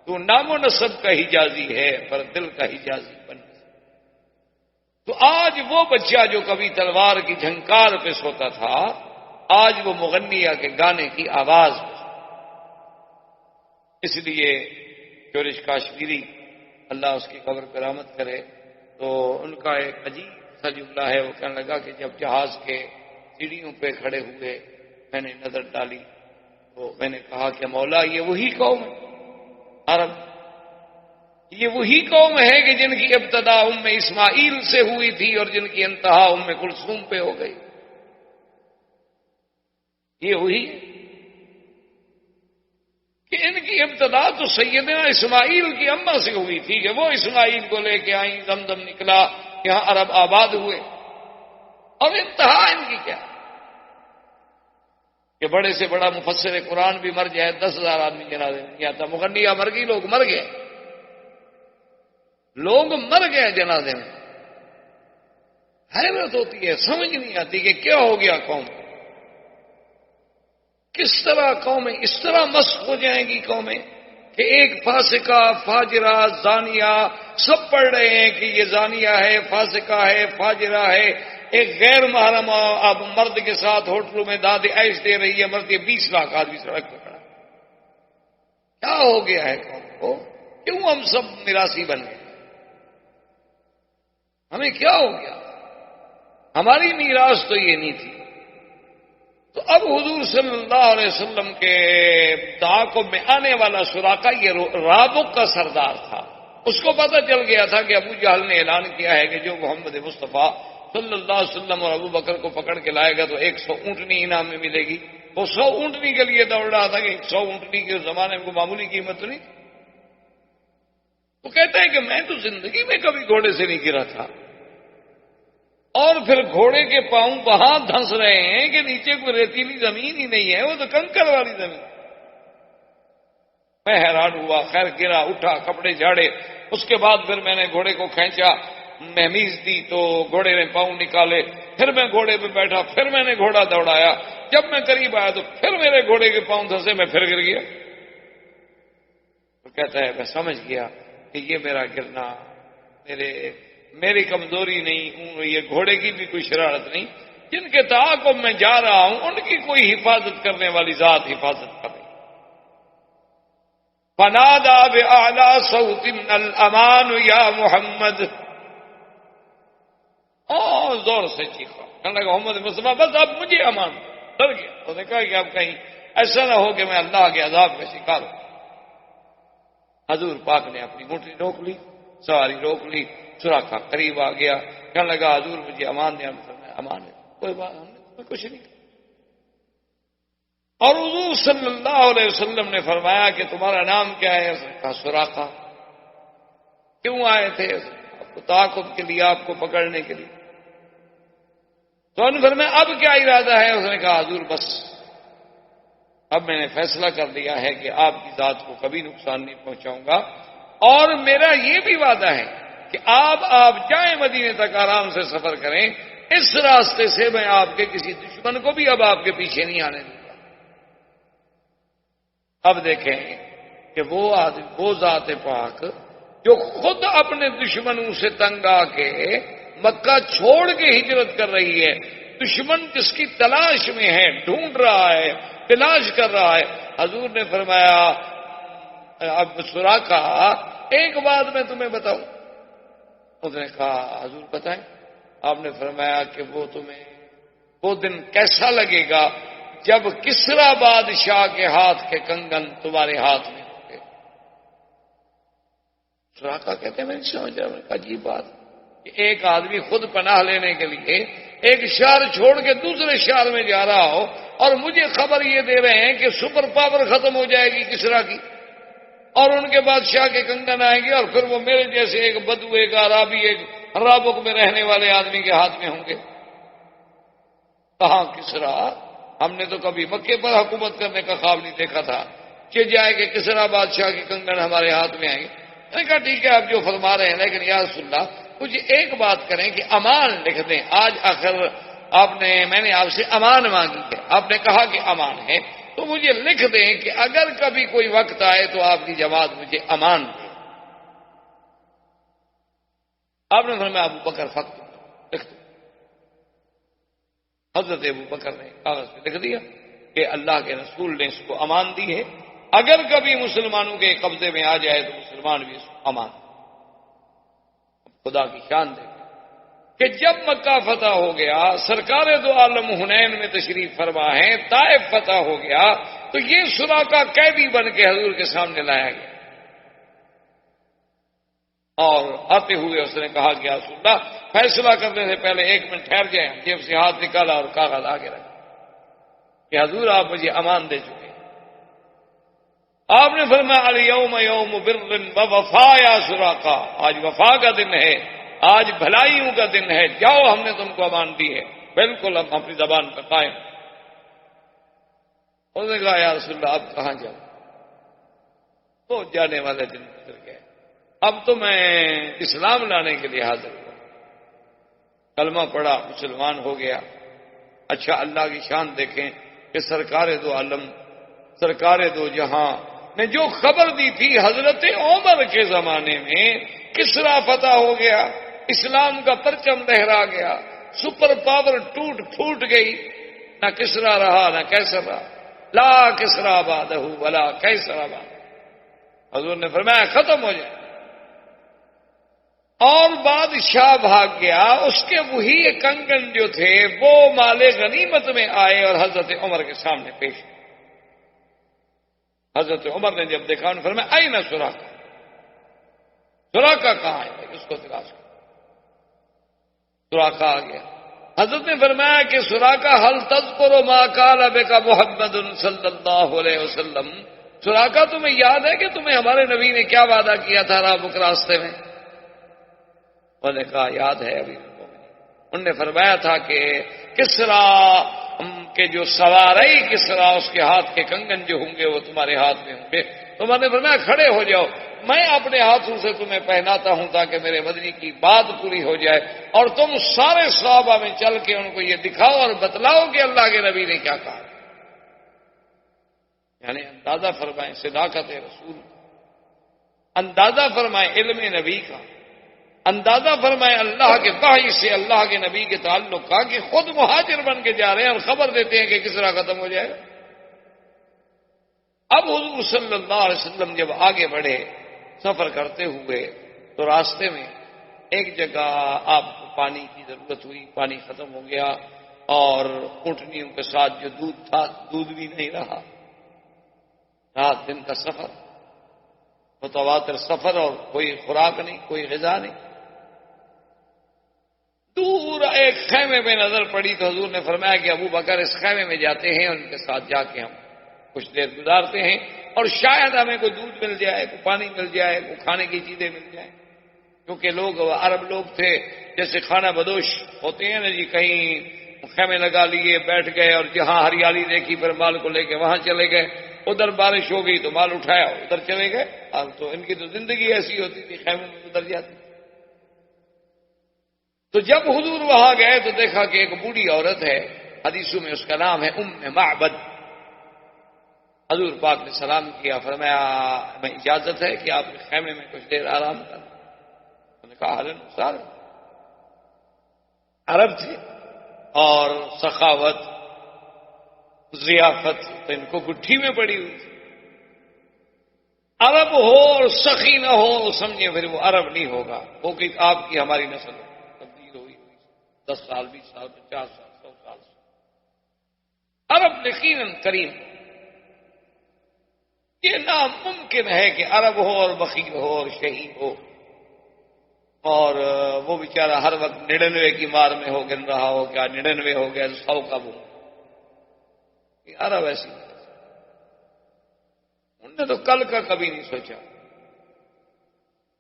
تو نام و نسب کا حجازی ہے پر دل کا حجازی بن۔ تو آج وہ بچہ جو کبھی تلوار کی جھنکار پہ سوتا تھا، آج وہ مغنیہ کے گانے کی آواز پہ سوتا۔ اس لیے شورش کاشمیری اللہ اس کی قبر پہ رحمت کرے، تو ان کا ایک عجیب سا جملہ ہے، وہ کہنے لگا کہ جب جہاز کے سیڑھیوں پہ کھڑے ہوئے میں نے نظر ڈالی تو میں نے کہا کہ مولا یہ وہی قوم ہے عرب، یہ وہی قوم ہے کہ جن کی ابتدا اسماعیل سے ہوئی تھی اور جن کی انتہا کلثوم پہ ہو گئی۔ یہ وہی ہے کہ ان کی ابتدا تو سیدنا اسماعیل کی اماں سے ہوئی تھی کہ وہ اسماعیل کو لے کے آئیں، زمزم نکلا، یہاں عرب آباد ہوئے، اور انتہا ان کی کیا کہ بڑے سے بڑا مفسر قرآن بھی مر جائے، 10,000 آدمی جنازے میں نہیں آتا، مغنیہ مر گئی، لوگ مر گئے، لوگ مر گئے جنازے میں۔ حیرت ہوتی ہے، سمجھ نہیں آتی کہ کیا ہو گیا قوم، کس طرح قومیں اس طرح مسخ ہو جائیں گی قومیں کہ ایک فاسقہ، فاجرہ، زانیہ سب پڑھ رہے ہیں کہ یہ زانیہ ہے، فاسقہ ہے، فاجرہ ہے، ایک غیر محرم اب مرد کے ساتھ ہوٹلوں میں داد عیش دے رہی ہے، مرد 20 لاکھ آدمی سڑک پہ کھڑا۔ کیا ہو گیا ہے قوم کو؟ کیوں ہم سب میراثی بن گئے؟ ہمیں کیا ہو گیا؟ ہماری میراث تو یہ نہیں تھی۔ تو اب حضور صلی اللہ علیہ وسلم کے تعاقب میں آنے والا سراقہ یہ رابق کا سردار تھا، اس کو پتہ چل گیا تھا کہ ابو جہل نے اعلان کیا ہے کہ جو محمد مصطفیٰ صلی اللہ علیہ وسلم اور ابو بکر کو پکڑ کے لائے گا تو 100 اونٹنی انعام میں ملے گی. وہ 100 اونٹنی کے لیے دوڑ رہا تھا کہ 100 اونٹنی کے زمانے میں کوئی معمولی قیمت نہیں. وہ کہتا ہے کہ میں تو زندگی میں کبھی گھوڑے سے نہیں گرا تھا. اور پھر گھوڑے کے پاؤں وہاں دھنس رہے ہیں کہ نیچے کوئی ریتیلی زمین ہی نہیں ہے، وہ تو کنکر والی زمین. میں حیران ہوا. خیر گرا، اٹھا، کپڑے جھاڑے. اس کے بعد پھر میں نے گھوڑے کو کھینچا، مہمیز دی تو گھوڑے نے پاؤں نکالے. پھر میں گھوڑے پہ بیٹھا، پھر میں نے گھوڑا دوڑایا. جب میں قریب آیا تو پھر میرے گھوڑے کے پاؤں دھنسے، میں پھر گر گیا. وہ کہتا ہے میں سمجھ گیا کہ یہ میرا گرنا میری کمزوری نہیں ہوں، یہ گھوڑے کی بھی کوئی شرارت نہیں. جن کے تعاقب میں جا رہا ہوں ان کی کوئی حفاظت کرنے والی ذات حفاظت کر رہی. فنادى بأعلى صوت الأمان یا محمد. اور زور سے چیخا، کہنے لگا محمد مصطفیٰ بس اب مجھے امان. ڈر گیا. اس نے کہا کہ اب کہیں ایسا نہ ہو کہ میں اللہ کے عذاب کا شکار ہوں. حضور پاک نے اپنی اونٹنی روک لی، سواری روک لی. سراقہ قریب آ گیا، کہنے لگا حضور مجھے امان دیا. امان ہے، کوئی بات، ہم نے کچھ نہیں کہا. اور حضور صلی اللہ علیہ وسلم نے فرمایا کہ تمہارا نام کیا ہے؟ اس نے کہا سراقہ. کیوں آئے تھے؟ آپ کو تعاقب کے لیے، آپ کو پکڑنے کے لیے. تو انہوں نے فرمایا اب کیا ارادہ ہے؟ اس نے کہا حضور بس اب میں نے فیصلہ کر لیا ہے کہ آپ کی ذات کو کبھی نقصان نہیں پہنچاؤں گا، اور میرا یہ بھی وعدہ ہے کہ آپ جائیں مدینے تک آرام سے سفر کریں، اس راستے سے میں آپ کے کسی دشمن کو بھی اب آپ کے پیچھے نہیں آنے دوں گا. اب دیکھیں کہ وہ ذات پاک جو خود اپنے دشمنوں سے تنگ آ کے مکہ چھوڑ کے ہجرت کر رہی ہے، دشمن جس کی تلاش میں ہے، ڈھونڈ رہا ہے، تلاش کر رہا ہے. حضور نے فرمایا اب سراقہ ایک بات میں تمہیں بتاؤں. اس نے کہا حضور بتائیں. آپ نے فرمایا کہ وہ دن کیسا لگے گا جب کسرا بادشاہ کے ہاتھ کے کنگن تمہارے ہاتھ میں ہوں گے. سراقہ کہتے ہیں میں نہیں سمجھ رہا. میں نے کہا عجیب بات کہ ایک آدمی خود پناہ لینے کے لیے ایک شہر چھوڑ کے دوسرے شہر میں جا رہا ہو، اور مجھے خبر یہ دے رہے ہیں کہ سپر پاور ختم ہو جائے گی کسرا کی، اور ان کے بادشاہ کے کنگن آئیں گے، اور پھر وہ میرے جیسے ایک بدو، ایک عرابی، ایک رابق میں رہنے والے آدمی کے ہاتھ میں ہوں گے. کہاں کسرا؟ ہم نے تو کبھی مکے پر حکومت کرنے کا خواب نہیں دیکھا تھا کہ جائے کہ کسرا بادشاہ کے کنگن ہمارے ہاتھ میں آئیں گے. میں نے کہا ٹھیک ہے آپ جو فرما رہے ہیں، لیکن یا رسول اللہ مجھے ایک بات کریں کہ امان لکھ دیں. آج آخر میں نے آپ سے امان مانگی ہے، آپ نے کہا کہ امان ہے، تو مجھے لکھ دیں کہ اگر کبھی کوئی وقت آئے تو آپ کی جماعت مجھے امان دے. آپ نے فرمایا ابو بکر فقط لکھ دو. حضرت ابو بکر نے کاغذ پہ لکھ دیا کہ اللہ کے رسول نے اس کو امان دی ہے، اگر کبھی مسلمانوں کے قبضے میں آ جائے تو مسلمان بھی اس کو امان. خدا کی شان دے کہ جب مکہ فتح ہو گیا، سرکار دو عالم حنین میں تشریف فرما ہے، طائف فتح ہو گیا، تو یہ سراقہ قیدی بن کے حضور کے سامنے لایا گیا. اور آتے ہوئے اس نے کہا کہ رسول اللہ فیصلہ کرنے سے پہلے 1 منٹ ٹھہر جائیں. جیب سے ہاتھ نکالا اور کاغذ آگے رکھا کہ حضور آپ مجھے امان دے چکے. آپ نے فرمایا الیوم یوم بر و وفا یا سراقہ، آج وفا کا دن ہے، آج بھلائیوں کا دن ہے، جاؤ ہم نے تم کو امان دی ہے، بالکل ہم اپنی زبان پر قائم. اس نے کہا یا رسول اللہ اب کہاں جاؤں؟ تو جانے والے دن گزر گئے، اب تو میں اسلام لانے کے لیے حاضر ہوا، کلمہ پڑھا، مسلمان ہو گیا. اچھا اللہ کی شان دیکھیں کہ سرکار دو عالم، سرکار دو جہاں نے جو خبر دی تھی حضرت عمر کے زمانے میں کسرا فتح ہو گیا، اسلام کا پرچم لہرا گیا، سپر پاور ٹوٹ پھوٹ گئی، نہ کسرا رہا نہ کیسر رہا. لا کسرا بعدہ ولا کیسر بعدہ. حضور نے فرمایا ختم ہو جائے. اور بادشاہ بھاگ گیا، اس کے وہی کنگن جو تھے وہ مال غنیمت میں آئے اور حضرت عمر کے سامنے پیش ہوئے. حضرت عمر نے جب دیکھا انہوں نے فرمایا آئی نہ سراقہ، سراقہ کہاں ہے؟ اس کو تلاش کرو. سراقہ آ گیا. حضرت نے فرمایا کہ سراقہ حل تذکر ما قال بک محمد صلی اللہ علیہ وسلم، سراقہ تمہیں یاد ہے کہ تمہیں ہمارے نبی نے کیا وعدہ کیا تھا رابک راستے میں؟ انہوں نے کہا یاد ہے ابھی. انہوں نے فرمایا تھا کہ کسرا کے جو سواری کسرا اس کے ہاتھ کے کنگن جو ہوں گے وہ تمہارے ہاتھ میں ہوں گے. تو میں نے فرمایا کھڑے ہو جاؤ، میں اپنے ہاتھوں سے تمہیں پہناتا ہوں تاکہ میرے مدنی کی بات پوری ہو جائے، اور تم سارے صحابہ میں چل کے ان کو یہ دکھاؤ اور بتلاؤ کہ اللہ کے نبی نے کیا کہا. یعنی اندازہ فرمائیں صداقت رسول کا، اندازہ فرمائیں علم نبی کا، اندازہ فرمائیں اللہ کے وحی سے اللہ کے نبی کے تعلق کا کہ خود مہاجر بن کے جا رہے ہیں اور خبر دیتے ہیں کہ کسرا ختم ہو جائے گا. اب حضور صلی اللہ علیہ وسلم جب آگے بڑھے سفر کرتے ہوئے تو راستے میں ایک جگہ آپ کو پانی کی ضرورت ہوئی، پانی ختم ہو گیا اور اونٹنیوں کے ساتھ جو دودھ تھا دودھ بھی نہیں رہا. رات دن کا سفر، متواتر سفر، اور کوئی خوراک نہیں، کوئی غذا نہیں. دور ایک خیمے میں نظر پڑی تو حضور نے فرمایا کہ ابو بکر اس خیمے میں جاتے ہیں، ان کے ساتھ جا کے ہم کچھ دیر گزارتے ہیں اور شاید ہمیں کوئی دودھ مل جائے، کوئی پانی مل جائے، کوئی کھانے کی چیزیں مل جائیں. کیونکہ لوگ عرب لوگ تھے جیسے کھانا بدوش ہوتے ہیں نا جی، کہیں خیمے لگا لیے بیٹھ گئے اور جہاں ہریالی دیکھی پھر مال کو لے کے وہاں چلے گئے، ادھر بارش ہو گئی تو مال اٹھایا ادھر چلے گئے. اب تو ان کی تو زندگی ایسی ہوتی تھی، خیمے میں ادھر جاتی. تو جب حضور وہاں گئے تو دیکھا کہ ایک بوڑھی عورت ہے، حدیثوں میں اس کا نام ہے ام معبد. حضور پاک نے سلام کیا، فرمایا میں اجازت ہے کہ آپ کے خیمے میں کچھ دیر آرام کریں؟ انہوں نے کہا حالن سارے عرب تھے اور سخاوت ضیافت تو ان کو گٹھی میں پڑی ہوئی تھی. عرب ہو اور سخی نہ ہو سمجھے پھر وہ عرب نہیں ہوگا. وہ کہ آپ کی ہماری نسل تبدیل ہوئی 10 سال 20 سال 50 سال 100 سال سے. عرب یقیناً کریم، یہ ناممکن ہے کہ عرب ہو اور بخیل ہو اور شہید ہو اور وہ بیچارہ ہر وقت 99 کی مار میں ہو گن رہا ہو. کیا 99 ہو گیا 100 کب ہو؟ عرب ایسی انہوں نے تو کل کا کبھی نہیں سوچا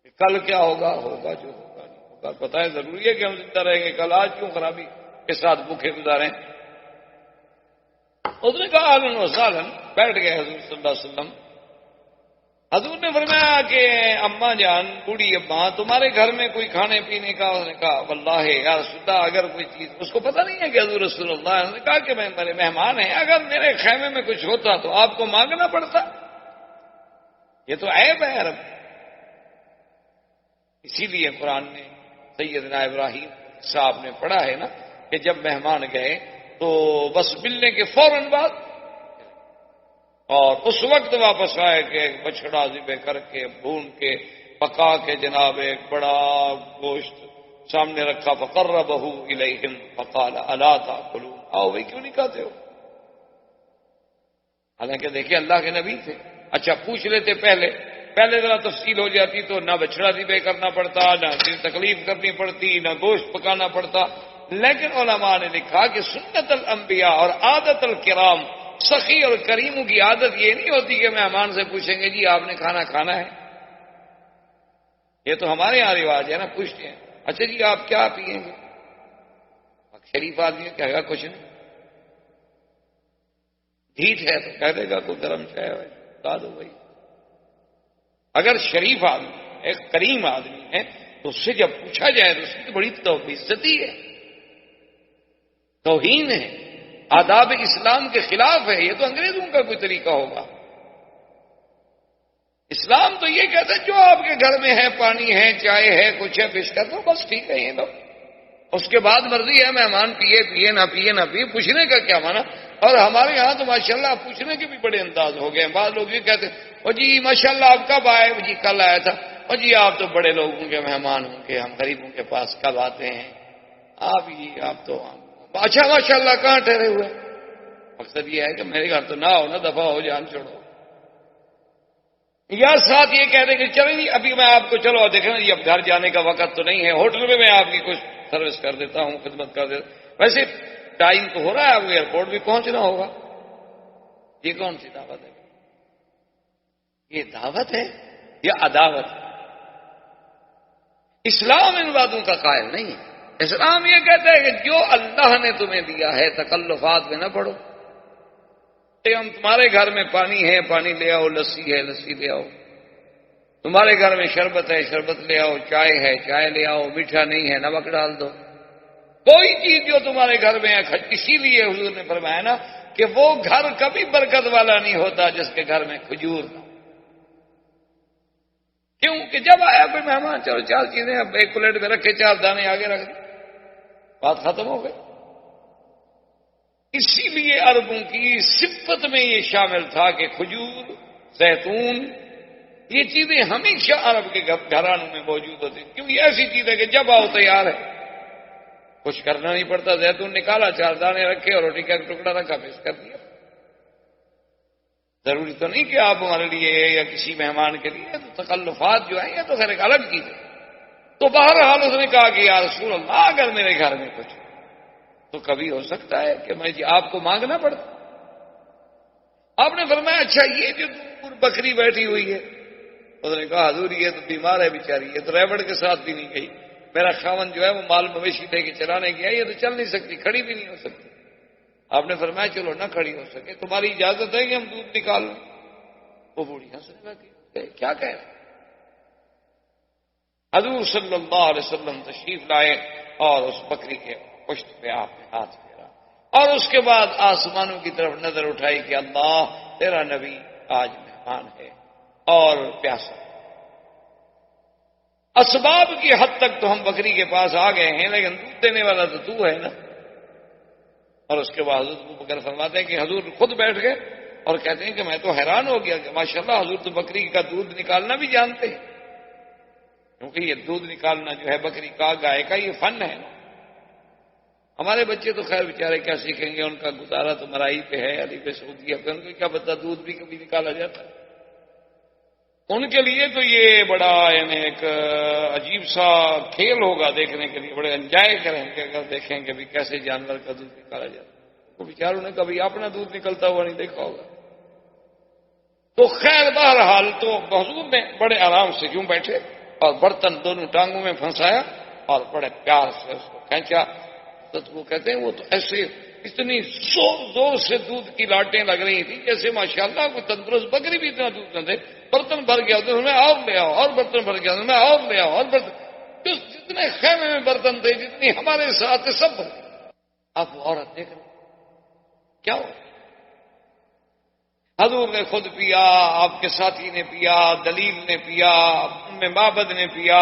کہ کل کیا ہوگا. ہوگا جو ہوگا نہیں ہوگا. پتہ ہے ضروری ہے کہ ہم زندہ رہیں گے، کل آج کیوں خرابی کے ساتھ بھوکے گزاریں. اس نے کہا اہلاً و سہلاً. بیٹھ گئے حضور صلی اللہ علیہ وسلم. حضور نے فرمایا کہ اماں جان، بوڑھی اماں، تمہارے گھر میں کوئی کھانے پینے کا؟ اس نے کہا واللہ یا رسول اللہ اگر کوئی چیز، اس کو پتہ نہیں ہے کہ حضور رسول اللہ. انہوں نے کہا کہ میں میرے مہمان ہیں، اگر میرے خیمے میں کچھ ہوتا تو آپ کو مانگنا پڑتا. یہ تو عیب ہے عرب. اسی لیے قرآن نے سیدنا ابراہیم صاحب نے پڑھا ہے نا کہ جب مہمان گئے تو بس ملنے کے فوراً بعد اور اس وقت واپس آئے کہ ایک بچڑا ذبح کر کے بھون کے پکا کے جناب ایک بڑا گوشت سامنے رکھا. فقربہ الیہم فقال الا تاکلون، آؤ بھائی کیوں نہیں کھاتے ہو؟ حالانکہ دیکھیے اللہ کے نبی تھے. اچھا پوچھ لیتے پہلے ذرا تفصیل ہو جاتی تو نہ بچڑا ذبح کرنا پڑتا، نہ تکلیف کرنی پڑتی، نہ گوشت پکانا پڑتا. لیکن علماء نے لکھا کہ سنت الانبیاء اور عادت الکرام، سخی اور کریموں کی عادت یہ نہیں ہوتی کہ مہمان سے پوچھیں گے جی آپ نے کھانا کھانا ہے. یہ تو ہمارے یہاں رواج ہے نا، پوچھتے ہیں اچھا جی آپ کیا پئیں گے؟ شریف آدمی کہے گا کچھ نہیں. ڈھیٹ ہے تو کہہ دے گا کوئی گرم چائے بتا دو بھائی. اگر شریف آدمی ایک کریم آدمی ہے تو اس سے جب پوچھا جائے تو اس کی بڑی عزتی ہے، توہین ہے، آداب اسلام کے خلاف ہے. یہ تو انگریزوں کا کوئی طریقہ ہوگا. اسلام تو یہ کہتا ہے جو آپ کے گھر میں ہے، پانی ہے، چائے ہے، کچھ ہے، پیش کر دو بس ٹھیک ہے. یہ لو اس کے بعد مرضی ہے مہمان پیے نہ پیے نہ پیے. پوچھنے کا کیا مانا؟ اور ہمارے یہاں تو ماشاءاللہ پوچھنے کے بھی بڑے انداز ہو گئے ہیں. بعض لوگ یہ کہتے ہیں او جی ماشاءاللہ آپ کب آئے؟ جی کل آیا تھا. او جی آپ تو بڑے لوگوں کے مہمان ہوں گے، ہم غریبوں کے پاس کب آتے ہیں؟ آپ تو اچھا ماشاءاللہ کہاں ٹھہرے ہوئے؟ مقصد یہ ہے کہ میرے گھر تو نہ ہو، نہ دفعہ ہو، جان چھوڑو. یا ساتھ یہ کہہ دیں کہ چلیں جی ابھی میں آپ کو چلو دیکھیں جی اب گھر جانے کا وقت تو نہیں ہے، ہوٹل میں آپ کی کچھ سروس کر دیتا ہوں، خدمت کر دیتا ہوں۔ ویسے ٹائم تو ہو رہا ہے، اب ایئرپورٹ بھی پہنچنا ہوگا۔ یہ کون سی دعوت ہے؟ یہ دعوت ہے یا عداوت ہے؟ اسلام ان باتوں کا قائل نہیں ہے۔ اسلام یہ کہتا ہے کہ جو اللہ نے تمہیں دیا ہے تکلفات میں نہ پڑو۔ ہم تمہارے گھر میں پانی ہے، پانی لے آؤ، لسی ہے، لسی لے آؤ، تمہارے گھر میں شربت ہے، شربت لے آؤ، چائے ہے، چائے لے آؤ، میٹھا نہیں ہے، نمک ڈال دو۔ کوئی چیز جو تمہارے گھر میں ہے، اسی لیے حضور نے فرمایا نا کہ وہ گھر کبھی برکت والا نہیں ہوتا جس کے گھر میں کھجور نہ ہو۔ کیوں کہ جب آیا کوئی مہمان، چلو 4 چیزیں اب ایک پلیٹ میں رکھے، 4 دانے آگے رکھ دیں، بات ختم ہو گئی۔ اسی لیے عربوں کی صفت میں یہ شامل تھا کہ کھجور، زیتون، یہ چیزیں ہمیشہ عرب کے گھرانوں میں موجود ہوتی، کیوں یہ ایسی چیز ہے کہ جب آؤ تیار ہے، کچھ کرنا نہیں پڑتا۔ زیتون نکالا، 4 دانے رکھے اور روٹی کا ایک ٹکڑا رکھا، پیش کر دیا۔ ضروری تو نہیں کہ آپ ہمارے لیے یا کسی مہمان کے لیے، تو تکلفات جو ہیں یہ تو خیر ایک الگ چیز ہے۔ تو بہرحال اس نے کہا کہ یا رسول اللہ اگر میرے گھر میں کچھ تو کبھی ہو سکتا ہے کہ میں آپ کو مانگنا پڑتا۔ آپ نے فرمایا اچھا یہ جو دور بکری بیٹھی ہوئی ہے؟ اس نے کہا حضور یہ تو بیمار ہے بیچاری، یہ تو ریوڑ کے ساتھ بھی نہیں گئی، میرا خاوند جو ہے وہ مال مویشی لے کے چلانے گیا، یہ تو چل نہیں سکتی، کھڑی بھی نہیں ہو سکتی۔ آپ نے فرمایا چلو نہ کھڑی ہو سکے تمہاری اجازت ہے کہ ہم دودھ نکال لیں؟ وہ بوڑھی ہنسنے لگی، کیا کہہ رہے؟ حضور صلی اللہ علیہ وسلم تشریف لائے اور اس بکری کے پشت پہ آپ نے ہاتھ پھیرا اور اس کے بعد آسمانوں کی طرف نظر اٹھائی کہ اللہ تیرا نبی آج مہمان ہے اور پیاسا۔ اسباب کی حد تک تو ہم بکری کے پاس آ گئے ہیں، لیکن دودھ دینے والا تو ہے نا۔ اور اس کے بعد حضور ابوبکر فرماتے ہیں کہ حضور خود بیٹھ گئے اور کہتے ہیں کہ میں تو حیران ہو گیا کہ ماشاءاللہ حضور تو بکری کا دودھ نکالنا بھی جانتے ہیں، کیونکہ یہ دودھ نکالنا جو ہے بکری کا، گائے کا، یہ فن ہے نا۔ ہمارے بچے تو خیر بیچارے کیا سیکھیں گے، ان کا گزارا تو مرائی پہ ہے، علی پہ سعودیہ پہ، ان کو کیا پتا دودھ بھی کبھی نکالا جاتا ہے۔ ان کے لیے تو یہ بڑا یعنی ایک عجیب سا کھیل ہوگا دیکھنے کے لیے، بڑے انجوائے کریں گے اگر دیکھیں کہ بھی کیسے جانور کا دودھ نکالا جاتا ہے۔ وہ بیچاروں نے کبھی اپنا دودھ نکلتا ہوا نہیں دیکھا ہوگا۔ تو خیر بہرحال تو حضور نے بڑے آرام سے یوں بیٹھے اور برتن دونوں ٹانگوں میں پھنسایا اور بڑے پیار سے اس کو کھینچا۔ تو وہ کہتے ہیں وہ تو ایسے اتنی زور زور سے دودھ کی لاٹیں لگ رہی تھی جیسے ماشاءاللہ کوئی تندرست بکری بھی اتنا دودھ نہ دے۔ برتن بھر گیا تو میں اور لے آؤ، اور برتن بھر گیا تو میں اور لے آؤ، اور برتن، جتنے خیمے میں برتن تھے، جتنی ہمارے ساتھ سب بھر گئے۔ اب وہ عورت دیکھ رہے کیا ہو، حضور نے خود پیا، آپ کے ساتھی نے پیا، دلیل نے پیا، ام معبد نے پیا۔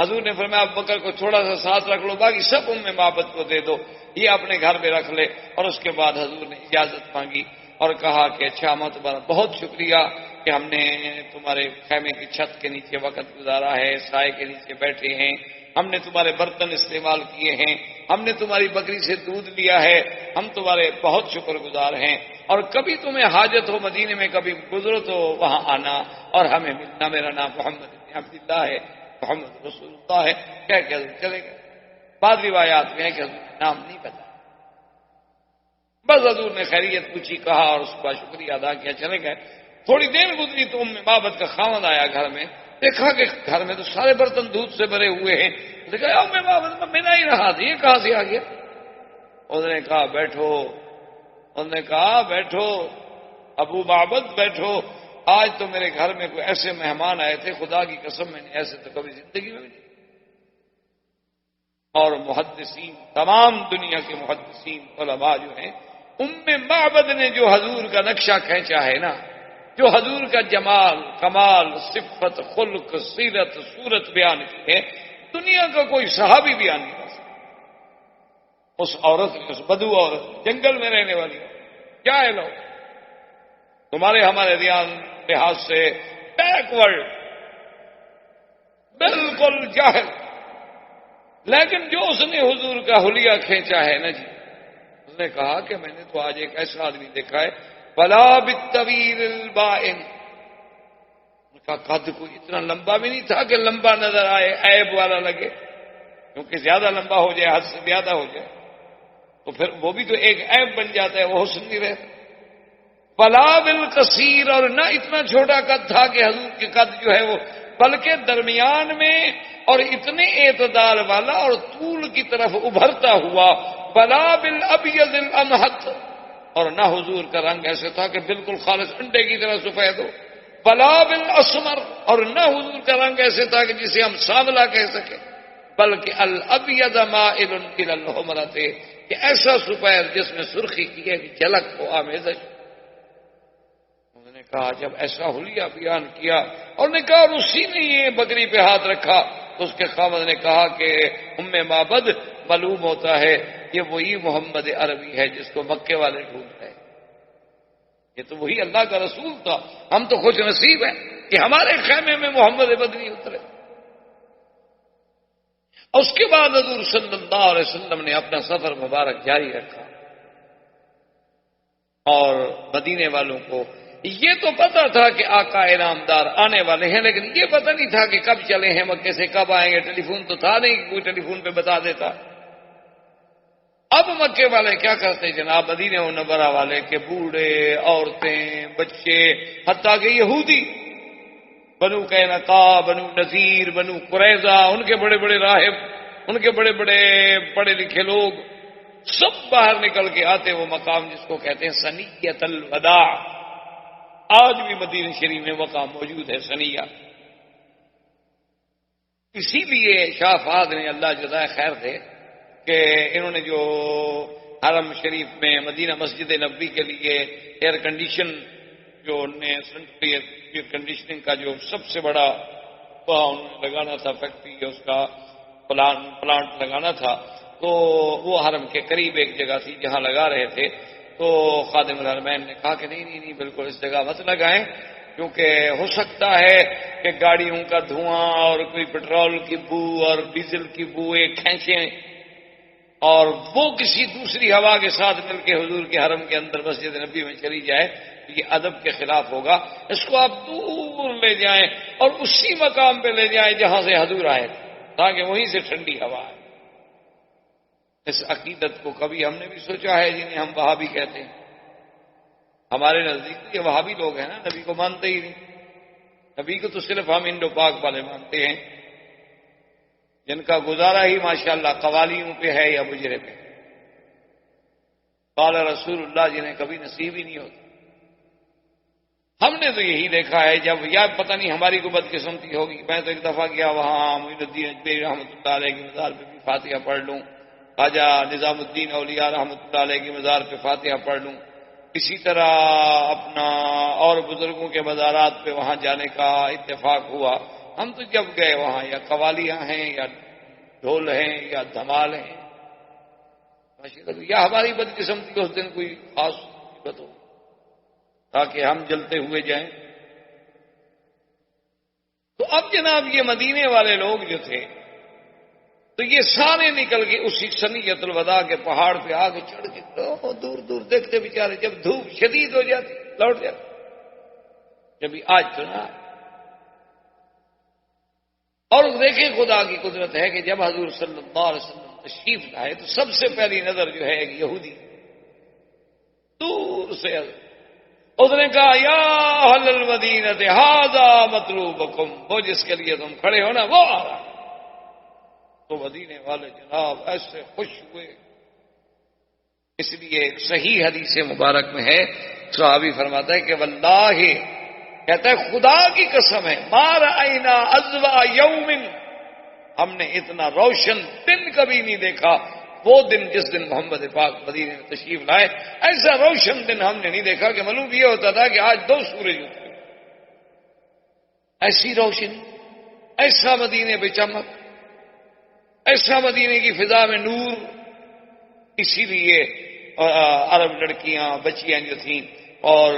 حضور نے فرمایا ابو بکر کو تھوڑا سا ساتھ رکھ لو، باقی سب ام معبد کو دے دو، یہ اپنے گھر میں رکھ لے۔ اور اس کے بعد حضور نے اجازت مانگی اور کہا کہ اچھا ماں تمہارا بہت شکریہ کہ ہم نے تمہارے خیمے کی چھت کے نیچے وقت گزارا ہے، سائے کے نیچے بیٹھے ہیں، ہم نے تمہارے برتن استعمال کیے ہیں، ہم نے تمہاری بکری سے دودھ لیا ہے، ہم تمہارے بہت شکر گزار ہیں۔ اور کبھی تمہیں حاجت ہو مدینے میں کبھی گزرو تو وہاں آنا اور ہمیں ملنا۔ میرا نام محمد بن عبداللہ ہے، محمد رسول اللہ ہے، کہہ کے حضور چلے گئے۔ بعض روایات میں ہے کہ حضور نے نام نہیں بتایا، بس حضور نے خیریت پوچھی، کہا اور اس کا شکریہ ادا کیا، چلے گئے۔ تھوڑی دیر گزری تو ام معبد کا خاوند آیا گھر میں، دیکھا کہ گھر میں تو سارے برتن دودھ سے بھرے ہوئے ہیں۔ دیکھا ام معبد میں ملا ہی رہا تھا، یہ کہاں سے آ گیا؟ انہوں نے کہا بیٹھو، انہوں نے کہا بیٹھو ابو معبد بیٹھو، آج تو میرے گھر میں کوئی ایسے مہمان آئے تھے، خدا کی قسم میں نے ایسے تو کبھی زندگی میں بھی نہیں۔ اور محدثین، تمام دنیا کے محدثین علماء جو ہیں، ام معبد نے جو حضور کا نقشہ کھینچا ہے نا، جو حضور کا جمال، کمال، صفت، خلق، سیرت، صورت بیان کی ہے، دنیا کا کوئی صحابی بیان نہیں کر سکتا۔ اس عورت نے، اس بدو عورت، جنگل میں رہنے والی کیا ہے لوگ تمہارے ہمارے لحاظ سے بیکورڈ، بالکل جاہل، لیکن جو اس نے حضور کا حلیہ کھینچا ہے نا جی، اس نے کہا کہ میں نے تو آج ایک ایسا آدمی دیکھا ہے بلا بالطویل البائن، ان کا قد کوئی اتنا لمبا بھی نہیں تھا کہ لمبا نظر آئے، عیب والا لگے، کیونکہ زیادہ لمبا ہو جائے، حد سے زیادہ ہو جائے تو پھر وہ بھی تو ایک عیب بن جاتا ہے، وہ حسن نہیں رہتا۔ فلا بالکثیر، اور نہ اتنا چھوٹا قد تھا کہ حضور کے قد جو ہے وہ، بلکہ درمیان میں اور اتنے اعتدال والا اور طول کی طرف ابھرتا ہوا۔ بلا بالابیض الامحت، اور نہ حضور کا رنگ ایسے تھا کہ بالکل خالص انڈے کی طرح سفید ہو۔ بلا بالاسمر، اور نہ حضور کا رنگ ایسے تھا کہ جسے ہم سانولا کہہ سکیں، بلکہ الابیض مائل الی الحمرۃ، کہ ایسا سفید جس میں سرخی کی ایک جھلک ہو، آمیزش۔ انہوں نے کہا جب ایسا حلیہ بیان کیا، اور نے کہا اور اسی نے یہ بکری پہ ہاتھ رکھا، تو اس کے خاوند نے کہا کہ ام معبد، معلوم ہوتا ہے یہ وہی محمد عربی ہے جس کو مکے والے ڈھونڈ رہے، یہ تو وہی اللہ کا رسول تھا، ہم تو خوش نصیب ہیں کہ ہمارے خیمے میں محمد بدنی اترے۔ اور اس کے بعد حضور صلی اللہ علیہ وسلم نے اپنا سفر مبارک جاری رکھا، اور مدینے والوں کو یہ تو پتا تھا کہ آقا انعامدار آنے والے ہیں، لیکن یہ پتہ نہیں تھا کہ کب چلے ہیں مکے سے، کب آئیں گے۔ ٹیلی فون تو تھا نہیں کہ کوئی ٹیلی فون پہ بتا دیتا۔ اب مکے والے کیا کرتے جناب، مدینہ منورہ والے کے بوڑھے، عورتیں، بچے، حتیٰ کہ یہودی، بنو قینقاع، بنو نذیر، بنو قریظہ، ان کے بڑے بڑے راہب، ان کے بڑے بڑے پڑھے لکھے لوگ سب باہر نکل کے آتے وہ مقام جس کو کہتے ہیں ثنیۃ الوداع۔ آج بھی مدینہ شریف میں مقام موجود ہے ثنیہ۔ اسی لیے شاہ فہد نے اللہ جزائے خیر دے کہ انہوں نے جو حرم شریف میں مدینہ مسجد نبوی کے لیے ایئر کنڈیشن، جو انہیں سینٹرل ایئر کنڈیشننگ کا جو سب سے بڑا انہوں نے لگانا تھا، فیکٹری اس کا پلانٹ لگانا تھا، تو وہ حرم کے قریب ایک جگہ تھی جہاں لگا رہے تھے۔ تو خادم الحرمین نے کہا کہ نہیں بالکل اس جگہ مت لگائیں، کیونکہ ہو سکتا ہے کہ گاڑیوں کا دھواں اور کوئی پٹرول کی بو اور ڈیزل کی بوئیں کھینچیں اور وہ کسی دوسری ہوا کے ساتھ مل کے حضور کے حرم کے اندر مسجد نبی میں چلی جائے، یہ ادب کے خلاف ہوگا، اس کو آپ دور لے جائیں اور اسی مقام پہ لے جائیں جہاں سے حضور آئے تاکہ وہیں سے ٹھنڈی ہوا ہے۔ اس عقیدت کو کبھی ہم نے بھی سوچا ہے جنہیں ہم وہابی کہتے ہیں، ہمارے نزدیک یہ وہابی لوگ ہیں نا، نبی کو مانتے ہی نہیں، نبی کو تو صرف ہم انڈو پاک والے مانتے ہیں جن کا گزارا ہی ماشاءاللہ قوالیوں پہ ہے یا مجرے پہ، قال رسول اللہ جنہیں کبھی نصیب ہی نہیں ہوتا۔ ہم نے تو یہی دیکھا ہے، جب یا پتہ نہیں ہماری کو بدقسمتی ہوگی، میں تو ایک دفعہ گیا وہاں معین الدین اجمیری رحمۃ اللہ علیہ کی مزار پہ بھی فاتحہ پڑھ لوں، خواجہ نظام الدین اولیاء رحمۃ اللہ علیہ کی مزار پہ فاتحہ پڑھ لوں، اسی طرح اپنا اور بزرگوں کے مزارات پہ وہاں جانے کا اتفاق ہوا۔ ہم تو جب گئے وہاں یا قوالیاں ہیں یا ڈھول ہیں یا دھمال ہیں، یا ہماری بدقسمتی اس دن کوئی خاص مصیبت ہو تاکہ ہم جلتے ہوئے جائیں۔ تو اب جناب یہ مدینے والے لوگ جو تھے تو یہ سارے نکل کے اسی ثنیۃ الوداع کے پہاڑ پہ آ کے چڑھ کے دور دور دیکھتے بیچارے، جب دھوپ شدید ہو جاتی لوٹ جاتے، جبھی آج تو نہ۔ اور دیکھیں خدا کی قدرت ہے کہ جب حضور صلی اللہ علیہ وسلم تشریف لائے تو سب سے پہلی نظر جو ہے ایک یہودی دور سے اس نے کہا یا اہل المدینہ ھذا مطلوبکم، وہ جس کے لیے تم کھڑے ہو نا وہ آ رہا ہے۔ تو مدینے والے جناب ایسے خوش ہوئے، اس لیے ایک صحیح حدیث مبارک میں ہے، صحابی فرماتا ہے کہ واللہ، کہتا ہے خدا کی قسم ہے، ما رأینا اضوا یوم، ہم نے اتنا روشن دن کبھی نہیں دیکھا، وہ دن جس دن محمد پاک مدینے میں تشریف لائے، ایسا روشن دن ہم نے نہیں دیکھا کہ معلوم یہ ہوتا تھا کہ آج 2 سورج اترے، ایسی روشنی، ایسا مدینے پہ چمک، ایسا مدینے کی فضا میں نور۔ اسی لیے عرب لڑکیاں بچیاں جو تھیں اور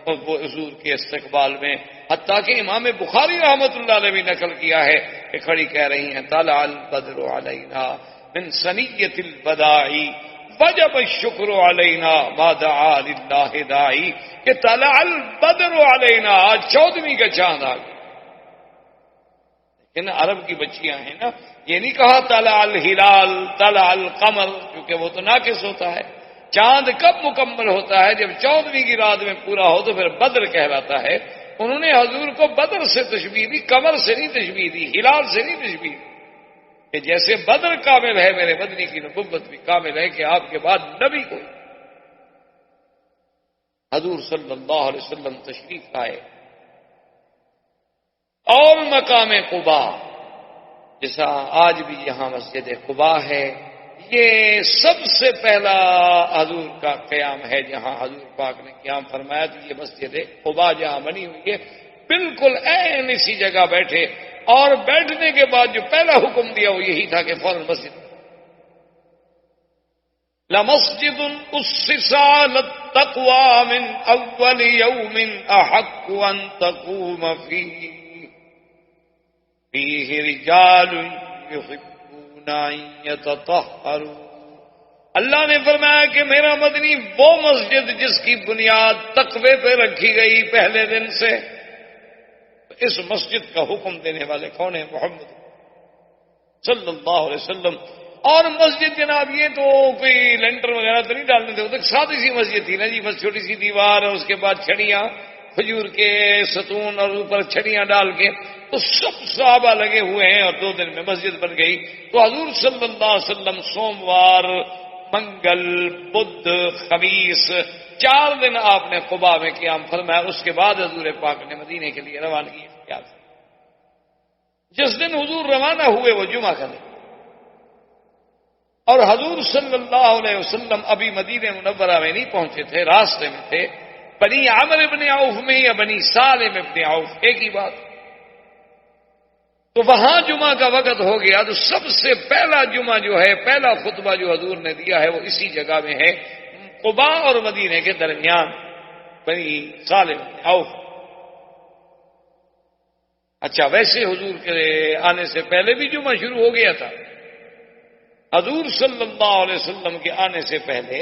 وہ حضور کے استقبال میں، حتیٰ کہ امام بخاری رحمۃ اللہ علیہ بھی نقل کیا ہے کہ کھڑی کہہ رہی ہیں طلع البدر علینا من ثنیۃ الوداع وجب الشکر علینا ما دعا للہ داعی، کہ طلع البدر علینا، آج 14ویں کا چاند آ گیا۔ کہ نا عرب کی بچیاں ہیں نا، یہ نہیں کہا طلع الہلال طلع القمر، کیونکہ وہ تو ناقص ہوتا ہے۔ چاند کب مکمل ہوتا ہے؟ جب 14ویں کی رات میں پورا ہو تو پھر بدر کہلاتا ہے۔ انہوں نے حضور کو بدر سے تشبیہ دی، قمر سے نہیں تشبیہ دی، ہلال سے نہیں تشبیہ دی، کہ جیسے بدر کامل ہے میرے مدنی کی نبوت بھی کامل ہے کہ آپ کے بعد نبی کوئی۔ حضور صلی اللہ علیہ وسلم تشریف لائے اور مقام قباء، جیسا آج بھی یہاں مسجد قباء ہے، یہ سب سے پہلا حضور کا قیام ہے جہاں حضور پاک نے قیام فرمایا تھا۔ یہ مسجد قباء جہاں بنی ہوئی ہے، بالکل عین اسی جگہ بیٹھے، اور بیٹھنے کے بعد جو پہلا حکم دیا وہ یہی تھا کہ فوراً مسجد لمسجد اسس على التقوى من اول يوم احق ان تقوم فيه رجال يحبون ان يتطهروا۔ اللہ نے فرمایا کہ میرا مدنی وہ مسجد جس کی بنیاد تقوی پہ رکھی گئی پہلے دن سے، اس مسجد کا حکم دینے والے کون ہیں؟ محمد صلی اللہ علیہ وسلم۔ اور مسجد جناب یہ تو کوئی لینٹر وغیرہ تو نہیں ڈالنے تھے، وہ تو سادی سی مسجد تھی نا جی، بس چھوٹی سی دیوار اور اس کے بعد چھڑیاں، کھجور کے ستون اور اوپر چھڑیاں ڈال کے، تو سب صحابہ لگے ہوئے ہیں اور 2 دن میں مسجد بن گئی۔ تو حضور صلی اللہ علیہ وسلم سوموار، منگل، بدھ، خمیس، 4 دن آپ نے قباء میں قیام فرمایا۔ اس کے بعد حضور پاک نے مدینے کے لیے روانگی اختیار کی۔ جس دن حضور روانہ ہوئے وہ جمعہ کا دن، اور حضور صلی اللہ علیہ وسلم ابھی مدینہ منورہ میں نہیں پہنچے تھے، راستے میں تھے، بنی عمرو بن عوف میں یا بنی سالم بن عوف، ایک ہی بات۔ تو وہاں جمعہ کا وقت ہو گیا، تو سب سے پہلا جمعہ جو ہے، پہلا خطبہ جو حضور نے دیا ہے وہ اسی جگہ میں ہے، قباء اور مدینے کے درمیان، بنی سالم بن عوف۔ اچھا، ویسے حضور کے آنے سے پہلے بھی جمعہ شروع ہو گیا تھا، حضور صلی اللہ علیہ وسلم کے آنے سے پہلے،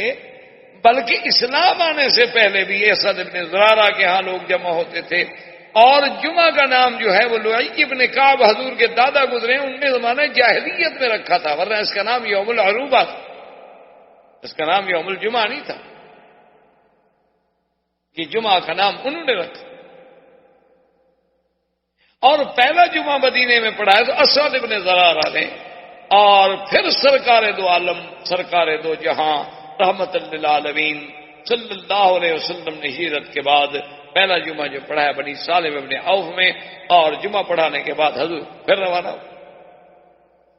بلکہ اسلام آنے سے پہلے بھی اسد ابن زرارہ کے ہاں لوگ جمع ہوتے تھے، اور جمعہ کا نام جو ہے وہ لؤی ابن کعب حضور کے دادا گزرے ہیں، ان نے زمانہ جاہلیت میں رکھا تھا، ورنہ اس کا نام یوم العروبہ تھا، اس کا نام یوم الجمعہ نہیں تھا، کہ جمعہ کا نام انہوں نے رکھا۔ اور پہلا جمعہ مدینے میں پڑھا ہے تو اسد ابن زرارہ نے، اور پھر سرکار دو عالم، سرکار دو جہاں، رحمت للعالمین صلی اللہ علیہ وسلم نے ہجرت کے بعد پہلا جمعہ جو پڑھا ہے بنی سالم ابن عوف میں، اور جمعہ پڑھانے کے بعد حضور پھر روانہ ہوئے۔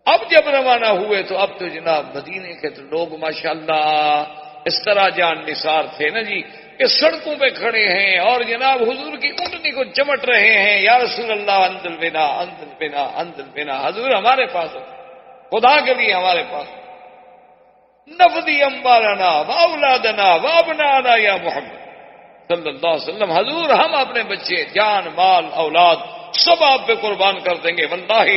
اب جب روانہ ہوئے تو اب تو جناب مدینے کے تو لوگ ماشاءاللہ اس طرح جان نثار تھے نا جی، کہ سڑکوں پہ کھڑے ہیں اور جناب حضور کی اونٹنی کو چمٹ رہے ہیں، یا رسول اللہ انزل بنا انزل بنا انزل بنا، حضور ہمارے پاس ہو، خدا کے لیے ہمارے پاس نفدی انبارنا واولادنا وابنانا یا محمد صلی اللہ علیہ وسلم، حضور ہم اپنے بچے، جان، مال، اولاد سب آپ پہ قربان کر دیں گے، واللہ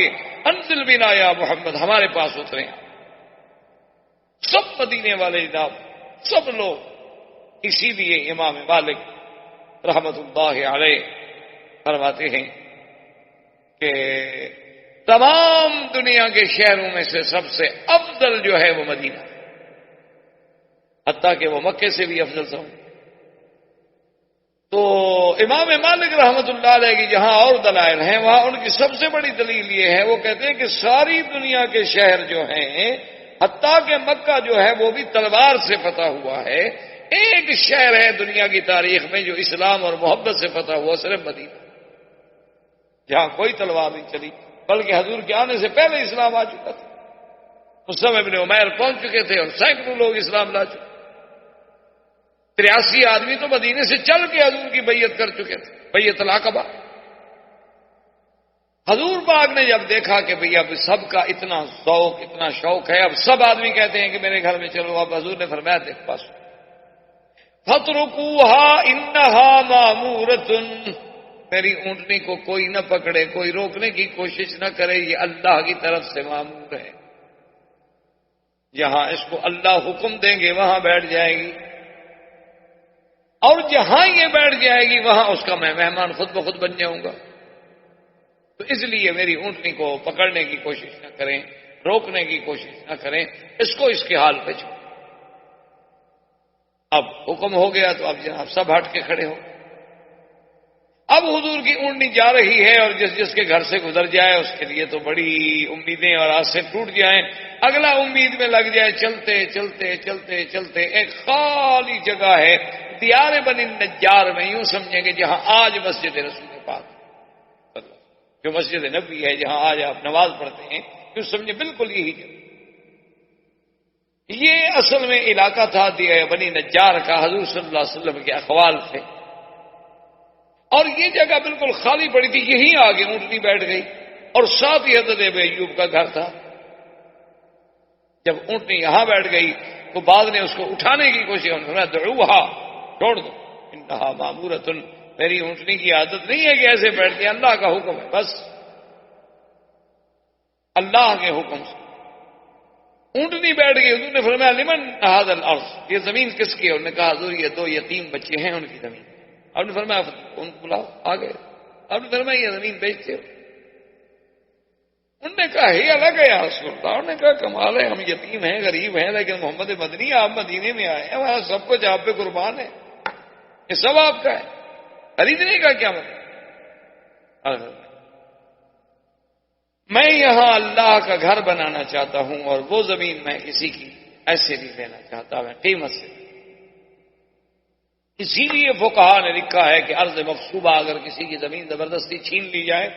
انزل بنا یا محمد، ہمارے پاس اتریں۔ سب مدینے والے جناب، سب لوگ، اسی لیے امام مالک رحمت اللہ علیہ فرماتے ہیں کہ تمام دنیا کے شہروں میں سے سب سے افضل جو ہے وہ مدینہ، حتیٰ کہ وہ مکے سے بھی افضل سمجھ۔ تو امام مالک رحمت اللہ علیہ کی جہاں اور دلائل ہیں، وہاں ان کی سب سے بڑی دلیل یہ ہے، وہ کہتے ہیں کہ ساری دنیا کے شہر جو ہیں، حتیٰ کہ مکہ جو ہے وہ بھی تلوار سے فتح ہوا ہے، ایک شہر ہے دنیا کی تاریخ میں جو اسلام اور محبت سے فتح ہوا، صرف مدینہ، جہاں کوئی تلوار نہیں چلی، بلکہ حضور کے آنے سے پہلے اسلام آ چکا تھا، مصعب ابن عمیر پہنچ چکے تھے اور سینکڑوں لوگ اسلام لا چکے، 83 آدمی تو مدینے سے چل کے حضور کی بیعت کر چکے تھے، بیعت العقبہ۔ حضور پاک نے جب دیکھا کہ بھئی اب سب کا اتنا ذوق، اتنا شوق ہے، اب سب آدمی کہتے ہیں کہ میرے گھر میں چلو، اب حضور نے فرمایا دیکھ بس فَاتْرُكُوهَا إِنَّهَا مَأْمُورَةٌ، میری اونٹنی کو کوئی نہ پکڑے، کوئی روکنے کی کوشش نہ کرے، یہ اللہ کی طرف سے مامور ہے، جہاں اس کو اللہ حکم دیں گے وہاں بیٹھ جائے گی، اور جہاں یہ بیٹھ جائے گی وہاں اس کا میں مہمان خود بخود بن جاؤں گا۔ تو اس لیے میری اونٹنی کو پکڑنے کی کوشش نہ کریں، روکنے کی کوشش نہ کریں، اس کو اس کے حال پہ چھوڑیں۔ اب حکم ہو گیا تو اب جناب سب ہٹ کے کھڑے ہو۔ اب حضور کی اونٹنی جا رہی ہے اور جس جس کے گھر سے گزر جائے اس کے لیے تو بڑی امیدیں اور آس سے ٹوٹ جائیں، اگلا امید میں لگ جائے۔ چلتے چلتے چلتے چلتے ایک خالی جگہ ہے دیار بنی نجار میں، یوں سمجھیں گے جہاں آج مسجد رسول پاک جو مسجد نبی ہے، جہاں آج آپ نماز پڑھتے ہیں، یوں سمجھے بالکل یہی جگہ۔ یہ اصل میں علاقہ تھا دیار بنی نجار کا، حضور صلی اللہ علیہ وسلم کے اقوال تھے، اور یہ جگہ بالکل خالی پڑی تھی۔ یہیں آگے اونٹنی بیٹھ گئی اور ساتھ ہی حضرت ابی ایوب کا گھر تھا۔ جب اونٹنی یہاں بیٹھ گئی تو بعد نے اس کو اٹھانے کی کوشش، انہوں نے فرمایا دعوہا، چھوڑ دو، انہا مامورۃ، میری اونٹنی کی عادت نہیں ہے کہ ایسے بیٹھتی ہے، اللہ کا حکم ہے، بس اللہ کے حکم سے اونٹنی بیٹھ گئی۔ حضور نے فرمایا لمن ھذا الارض، یہ زمین کس کی ہے؟ انہوں نے کہا حضور یہ 2 یتیم بچے ہیں ان کی زمین۔ آپ نے فرمایا ان کو بلاؤ، آ گئے۔ آپ نے فرمایا یہ زمین بیچتے ہو؟ انہوں نے کہا یہ الگ ہے یا رسول اللہ۔ انہوں نے کہا کمال ہے، ہم یتیم ہیں، غریب ہیں، لیکن محمد مدنی آپ مدینے میں آئے ہیں، ہمارا سب کچھ آپ پہ قربان ہے، یہ سب آپ کا ہے، خریدنے کا کیا مطلب؟ میں یہاں اللہ کا گھر بنانا چاہتا ہوں اور وہ زمین میں کسی کی ایسے نہیں لینا چاہتا، میں قیمت سے۔ اسی لیے فقہا نے لکھا ہے کہ ارض مغصوبہ اگر کسی کی زمین زبردستی چھین لی جائے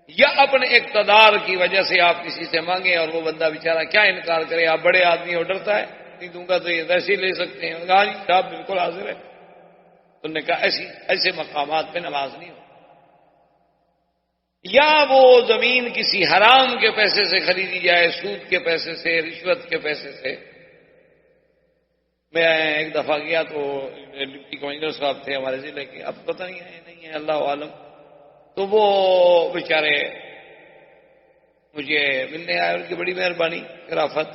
یا اپنے اقتدار کی وجہ سے آپ کسی سے مانگیں اور وہ بندہ بیچارہ کیا انکار کرے، آپ بڑے آدمی ہو، ڈرتا ہے نہیں دوں گا تو یہ ویسے ہی لے سکتے ہیں، کہا جی صاحب بالکل حاضر ہے۔ انہوں نے کہا ایسے مقامات پہ نماز نہیں ہو۔ یا وہ زمین کسی حرام کے پیسے سے خریدی جائے، سود کے پیسے سے، رشوت کے پیسے سے۔ میں ایک دفعہ گیا تو ڈپٹی کمشنر صاحب تھے ہمارے ضلع کے، اب پتہ نہیں ہے نہیں ہے اللہ عالم، تو وہ بیچارے مجھے ملنے آئے، ان کی بڑی مہربانی رافت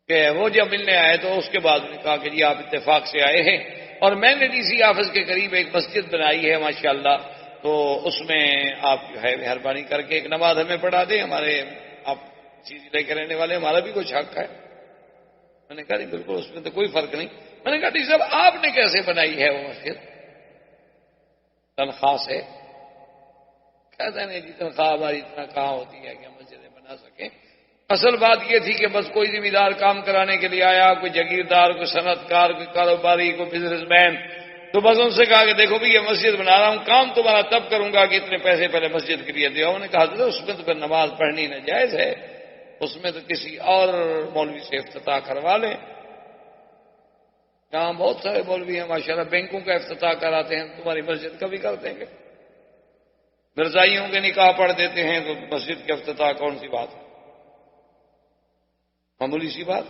کہ وہ جب ملنے آئے تو اس کے بعد انہوں نے کہا کہ جی آپ اتفاق سے آئے ہیں اور میں نے ڈی سی آفس کے قریب ایک مسجد بنائی ہے ماشاءاللہ، تو اس میں آپ جو ہے مہربانی کر کے ایک نماز ہمیں پڑھا دیں، ہمارے آپ چیز لے کے رہنے والے، ہمارا بھی کچھ حق ہے۔ میں نے کہا نہیں بالکل اس میں تو کوئی فرق نہیں۔ میں نے کہا ڈی صاحب آپ نے کیسے بنائی ہے وہ مسجد؟ تنخواہ سے؟ کہتے ہیں جی تنخواہ ہماری اتنا کہاں ہوتی ہے کہ ہم مسجدیں بنا سکیں، اصل بات یہ تھی کہ بس کوئی ذمہ دار کام کرانے کے لیے آیا، کوئی جاگیردار، کوئی صنعت کار، کوئی کاروباری، کوئی بزنس مین، تو بس ان سے کہا کہ دیکھو بھی یہ مسجد بنا رہا ہوں، کام تمہارا تب کروں گا کہ اتنے پیسے پہلے مسجد کے لیے دیا۔ انہوں نے کہا اس میں تو پھر نماز پڑھنی ناجائز ہے، اس میں تو کسی اور مولوی سے افتتاح کروا لیں۔ یہاں بہت سارے مولوی ہیں ماشاءاللہ، بینکوں کا افتتاح کراتے ہیں، تمہاری مسجد کا بھی کر دیں گے۔ مرزائیوں کے نکاح پڑھ دیتے ہیں تو مسجد کے افتتاح کون سی بات ہے؟ معمولی سی بات،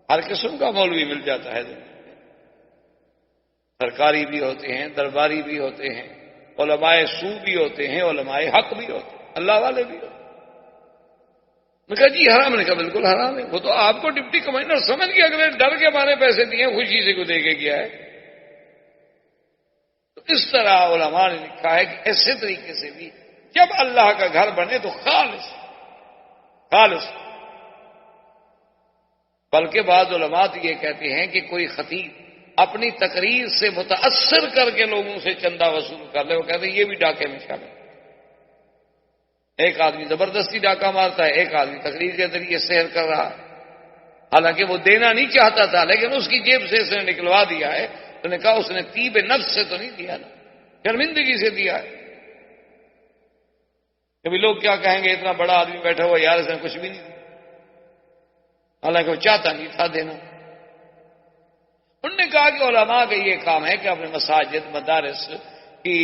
ہر قسم کا مولوی مل جاتا ہے، سرکاری بھی ہوتے ہیں، درباری بھی ہوتے ہیں، علماء سو بھی ہوتے ہیں، علماء حق بھی ہوتے ہیں، اللہ والے بھی ہوتے ہیں۔ میں کہا جی حرام؟ نے کہا بالکل حرام ہے، وہ تو آپ کو ڈپٹی کمشنر سمجھ کے اگلے ڈر کے مارے پیسے دیے، خوشی سے کو دے کے کیا ہے۔ تو اس طرح علماء نے لکھا ہے کہ ایسے طریقے سے بھی جب اللہ کا گھر بنے تو خالص خالص، بلکہ بعض علماء تو یہ کہتے ہیں کہ کوئی خطیب اپنی تقریر سے متاثر کر کے لوگوں سے چندہ وصول کر لے، وہ کہتے ہیں یہ بھی ڈاکے میں شامل۔ ایک آدمی زبردستی ڈاکہ مارتا ہے، ایک آدمی تقریر کے ذریعے سحر کر رہا ہے، حالانکہ وہ دینا نہیں چاہتا تھا لیکن اس کی جیب سے اس نے نکلوا دیا ہے۔ تو نے کہا اس نے طیب نفس سے تو نہیں دیا نا، شرمندگی سے دیا ہے۔ کبھی لوگ کیا کہیں گے اتنا بڑا آدمی بیٹھا ہوا یار اس نے کچھ بھی نہیں دیا، حالانکہ وہ چاہتا نہیں تھا دینا۔ انہوں نے کہا کہ علماء کا یہ کام ہے کہ اپنے مساجد مدارس کی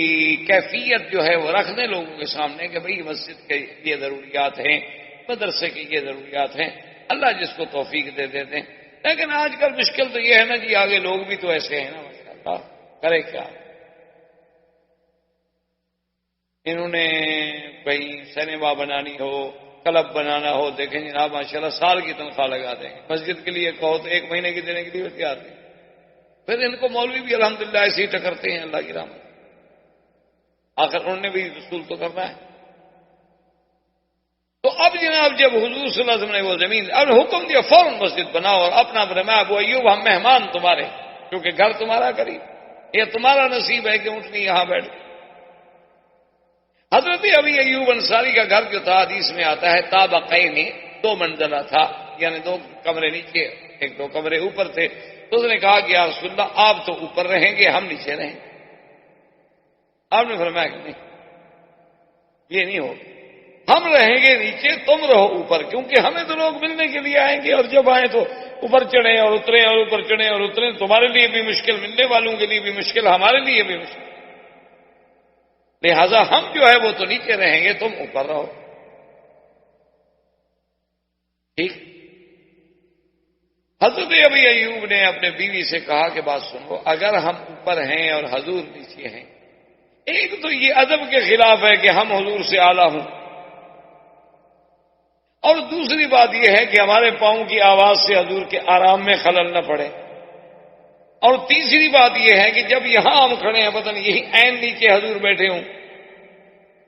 کیفیت جو ہے وہ رکھ دیں لوگوں کے سامنے کہ بھئی مسجد کے یہ ضروریات ہیں، مدرسے کی یہ ضروریات ہیں، اللہ جس کو توفیق دے دیتے ہیں۔ لیکن آج کل مشکل تو یہ ہے نا جی، آگے لوگ بھی تو ایسے ہیں نا ماشاءاللہ، کرے کیا؟ انہوں نے کہیں سینما بنانی ہو، کلب بنانا ہو، دیکھیں جناب ماشاءاللہ سال کی تنخواہ لگا دیں گے، مسجد کے لیے کہو تو 1 مہینے کی دینے کے لیے تیار نہیں۔ پھر ان کو مولوی بھی الحمدللہ ایسے ہی ٹکرتے ہیں، اللہ کی رحمت۔ آخر انہوں نے بھی رسول تو کرنا ہے. تو اب جناب جب حضور صلی اللہ علیہ وسلم نے وہ زمین اب حکم دیا فوراً مسجد بناؤ اور اپنا فرمایا ابو ایوب ہم مہمان تمہارے کیونکہ گھر تمہارا قریب یہ تمہارا نصیب ہے کہ اونٹنی یہاں بیٹھ. حضرت ابی ایوب انصاری کا گھر جو تھا حدیث میں آتا ہے طابقین 2 منزلہ تھا یعنی 2 کمرے نیچے 1-2 کمرے اوپر تھے. تو اس نے کہا کہ یا رسول اللہ آپ تو اوپر رہیں گے ہم نیچے رہیں گے. آپ نے فرمایا کہ نہیں یہ نہیں ہوگا ہم رہیں گے نیچے تم رہو اوپر کیونکہ ہمیں تو لوگ ملنے کے لیے آئیں گے اور جب آئیں تو اوپر چڑھیں اور اتریں اور اوپر چڑھیں اور اتریں تمہارے لیے بھی مشکل ملنے والوں کے لیے بھی مشکل ہمارے لیے بھی مشکل لہذا ہم جو ہے وہ تو نیچے رہیں گے تم اوپر رہو. ٹھیک. حضرت ابی ایوب نے اپنے بیوی سے کہا کہ بات سنو اگر ہم اوپر ہیں اور حضور نیچے ہیں ایک تو یہ ادب کے خلاف ہے کہ ہم حضور سے اعلیٰ ہوں اور دوسری بات یہ ہے کہ ہمارے پاؤں کی آواز سے حضور کے آرام میں خلل نہ پڑے اور تیسری بات یہ ہے کہ جب یہاں ہم کھڑے ہیں پتہ نہیں یہی عین نیچے حضور بیٹھے ہوں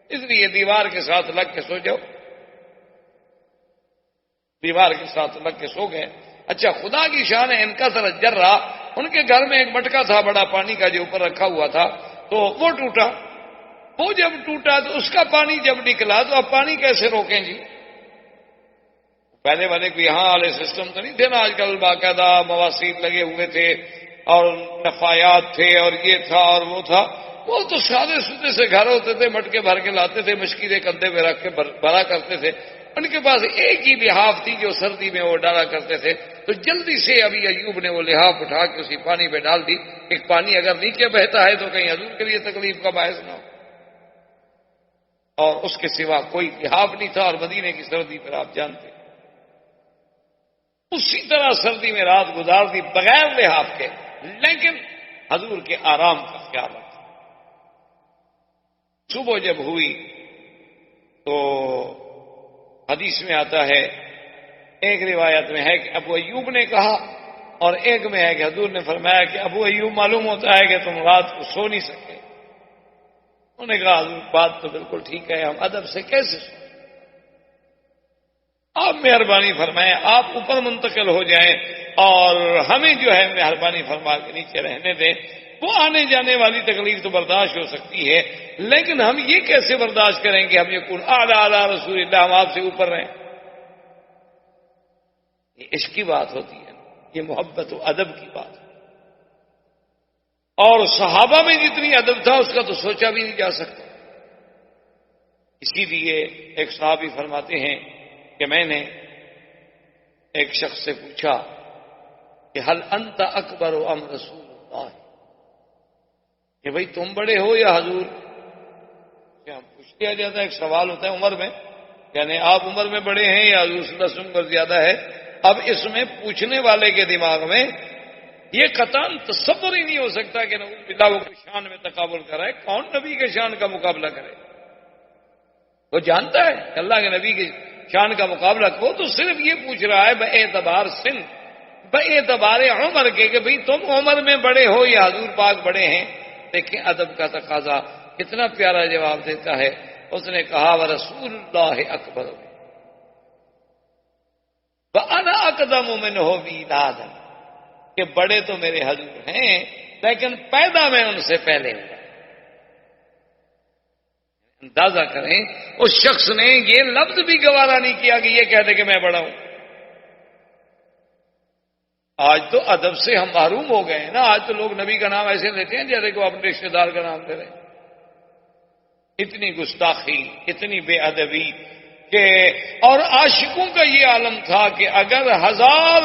اس لیے دیوار کے ساتھ لگ کے سو جاؤ. دیوار کے ساتھ لگ کے سو گئے. اچھا خدا کی شان ہے ان کا ذرا جرا ان کے گھر میں ایک مٹکا تھا بڑا پانی کا جو اوپر رکھا ہوا تھا تو وہ ٹوٹا. وہ جب ٹوٹا تو اس کا پانی جب نکلا تو اب پانی کیسے روکیں جی. پہلے والے کو یہاں والے سسٹم تو نہیں تھے نا آج کل باقاعدہ مواسیر لگے ہوئے تھے اور نفایات تھے اور یہ تھا اور وہ تھا. وہ تو سادے سودے سے گھر ہوتے تھے مٹکے بھر کے لاتے تھے مشکلیں کندھے پہ رکھ کے بھرا کرتے تھے. ان کے پاس ایک ہی لحاف تھی جو سردی میں وہ ڈالا کرتے تھے تو جلدی سے ابھی ایوب نے وہ لحاف اٹھا کے اسی پانی پہ ڈال دی. ایک پانی اگر نیچے بہتا ہے تو کہیں حضور کے لیے تکلیف کا باعث نہ ہو اور اس کے سوا کوئی لحاف نہیں تھا. اور مدینے کی سردی پر آپ جانتے اسی طرح سردی میں رات گزار دی بغیر لحاف کے لیکن حضور کے آرام کا خیال رکھا. صبح جب ہوئی تو حدیث میں آتا ہے ایک روایت میں ہے کہ ابو ایوب نے کہا اور ایک میں ہے کہ حضور نے فرمایا کہ ابو ایوب معلوم ہوتا ہے کہ تم رات کو سو نہیں سکتے. انہوں نے کہا حضور بات تو بالکل ٹھیک ہے ہم ادب سے کیسے سو آپ مہربانی فرمائیں آپ اوپر منتقل ہو جائیں اور ہمیں جو ہے مہربانی فرما کے نیچے رہنے دیں. وہ آنے جانے والی تکلیف تو برداشت ہو سکتی ہے لیکن ہم یہ کیسے برداشت کریں کہ ہم یہ کون اعلیٰ اعلیٰ رسول اللہ ہم آپ سے اوپر رہیں. یہ عشق کی بات ہوتی ہے یہ محبت و ادب کی بات ہے اور صحابہ میں جتنی ادب تھا اس کا تو سوچا بھی نہیں جا سکتا. اسی لیے ایک صحابی فرماتے ہیں کہ میں نے ایک شخص سے پوچھا کہ حل انت اکبر ام رسول اللہ کہ بھئی تم بڑے ہو یا حضور. کیا پوچھ لیا جاتا ہے ایک سوال ہوتا ہے عمر میں یعنی آپ عمر میں بڑے ہیں یا حضور صلی اللہ علیہ وسلم پر زیادہ ہے. اب اس میں پوچھنے والے کے دماغ میں یہ قطعاً تصور ہی نہیں ہو سکتا کہ نعوذ باللہ وہ کوئی شان میں تقابل کرائے. کون نبی کے شان کا مقابلہ کرے. وہ جانتا ہے کہ اللہ کے نبی کی شان کا مقابلہ وہ تو صرف یہ پوچھ رہا ہے باعتبار سن باعتبار عمر کے کہ بھئی تم عمر میں بڑے ہو یا حضور پاک بڑے ہیں. دیکھیں ادب کا تقاضا کتنا پیارا جواب دیتا ہے. اس نے کہا ورسول اللہ اکبر وَأَنَا أَقْدَمُ مِنْهُ مِيلَادًا کہ بڑے تو میرے حضور ہیں لیکن پیدا میں ان سے پہلے ہوا. اندازہ کریں اس شخص نے یہ لفظ بھی گوارا نہیں کیا کہ یہ کہہ دے کہ میں بڑا ہوں. آج تو ادب سے ہم محروم ہو گئے ہیں نا. آج تو لوگ نبی کا نام ایسے لیتے ہیں جیسے کو اپنے رشتے دار کا نام لے رہے ہیں. اتنی گستاخی اتنی بے ادبی کہ اور عاشقوں کا یہ عالم تھا کہ اگر ہزار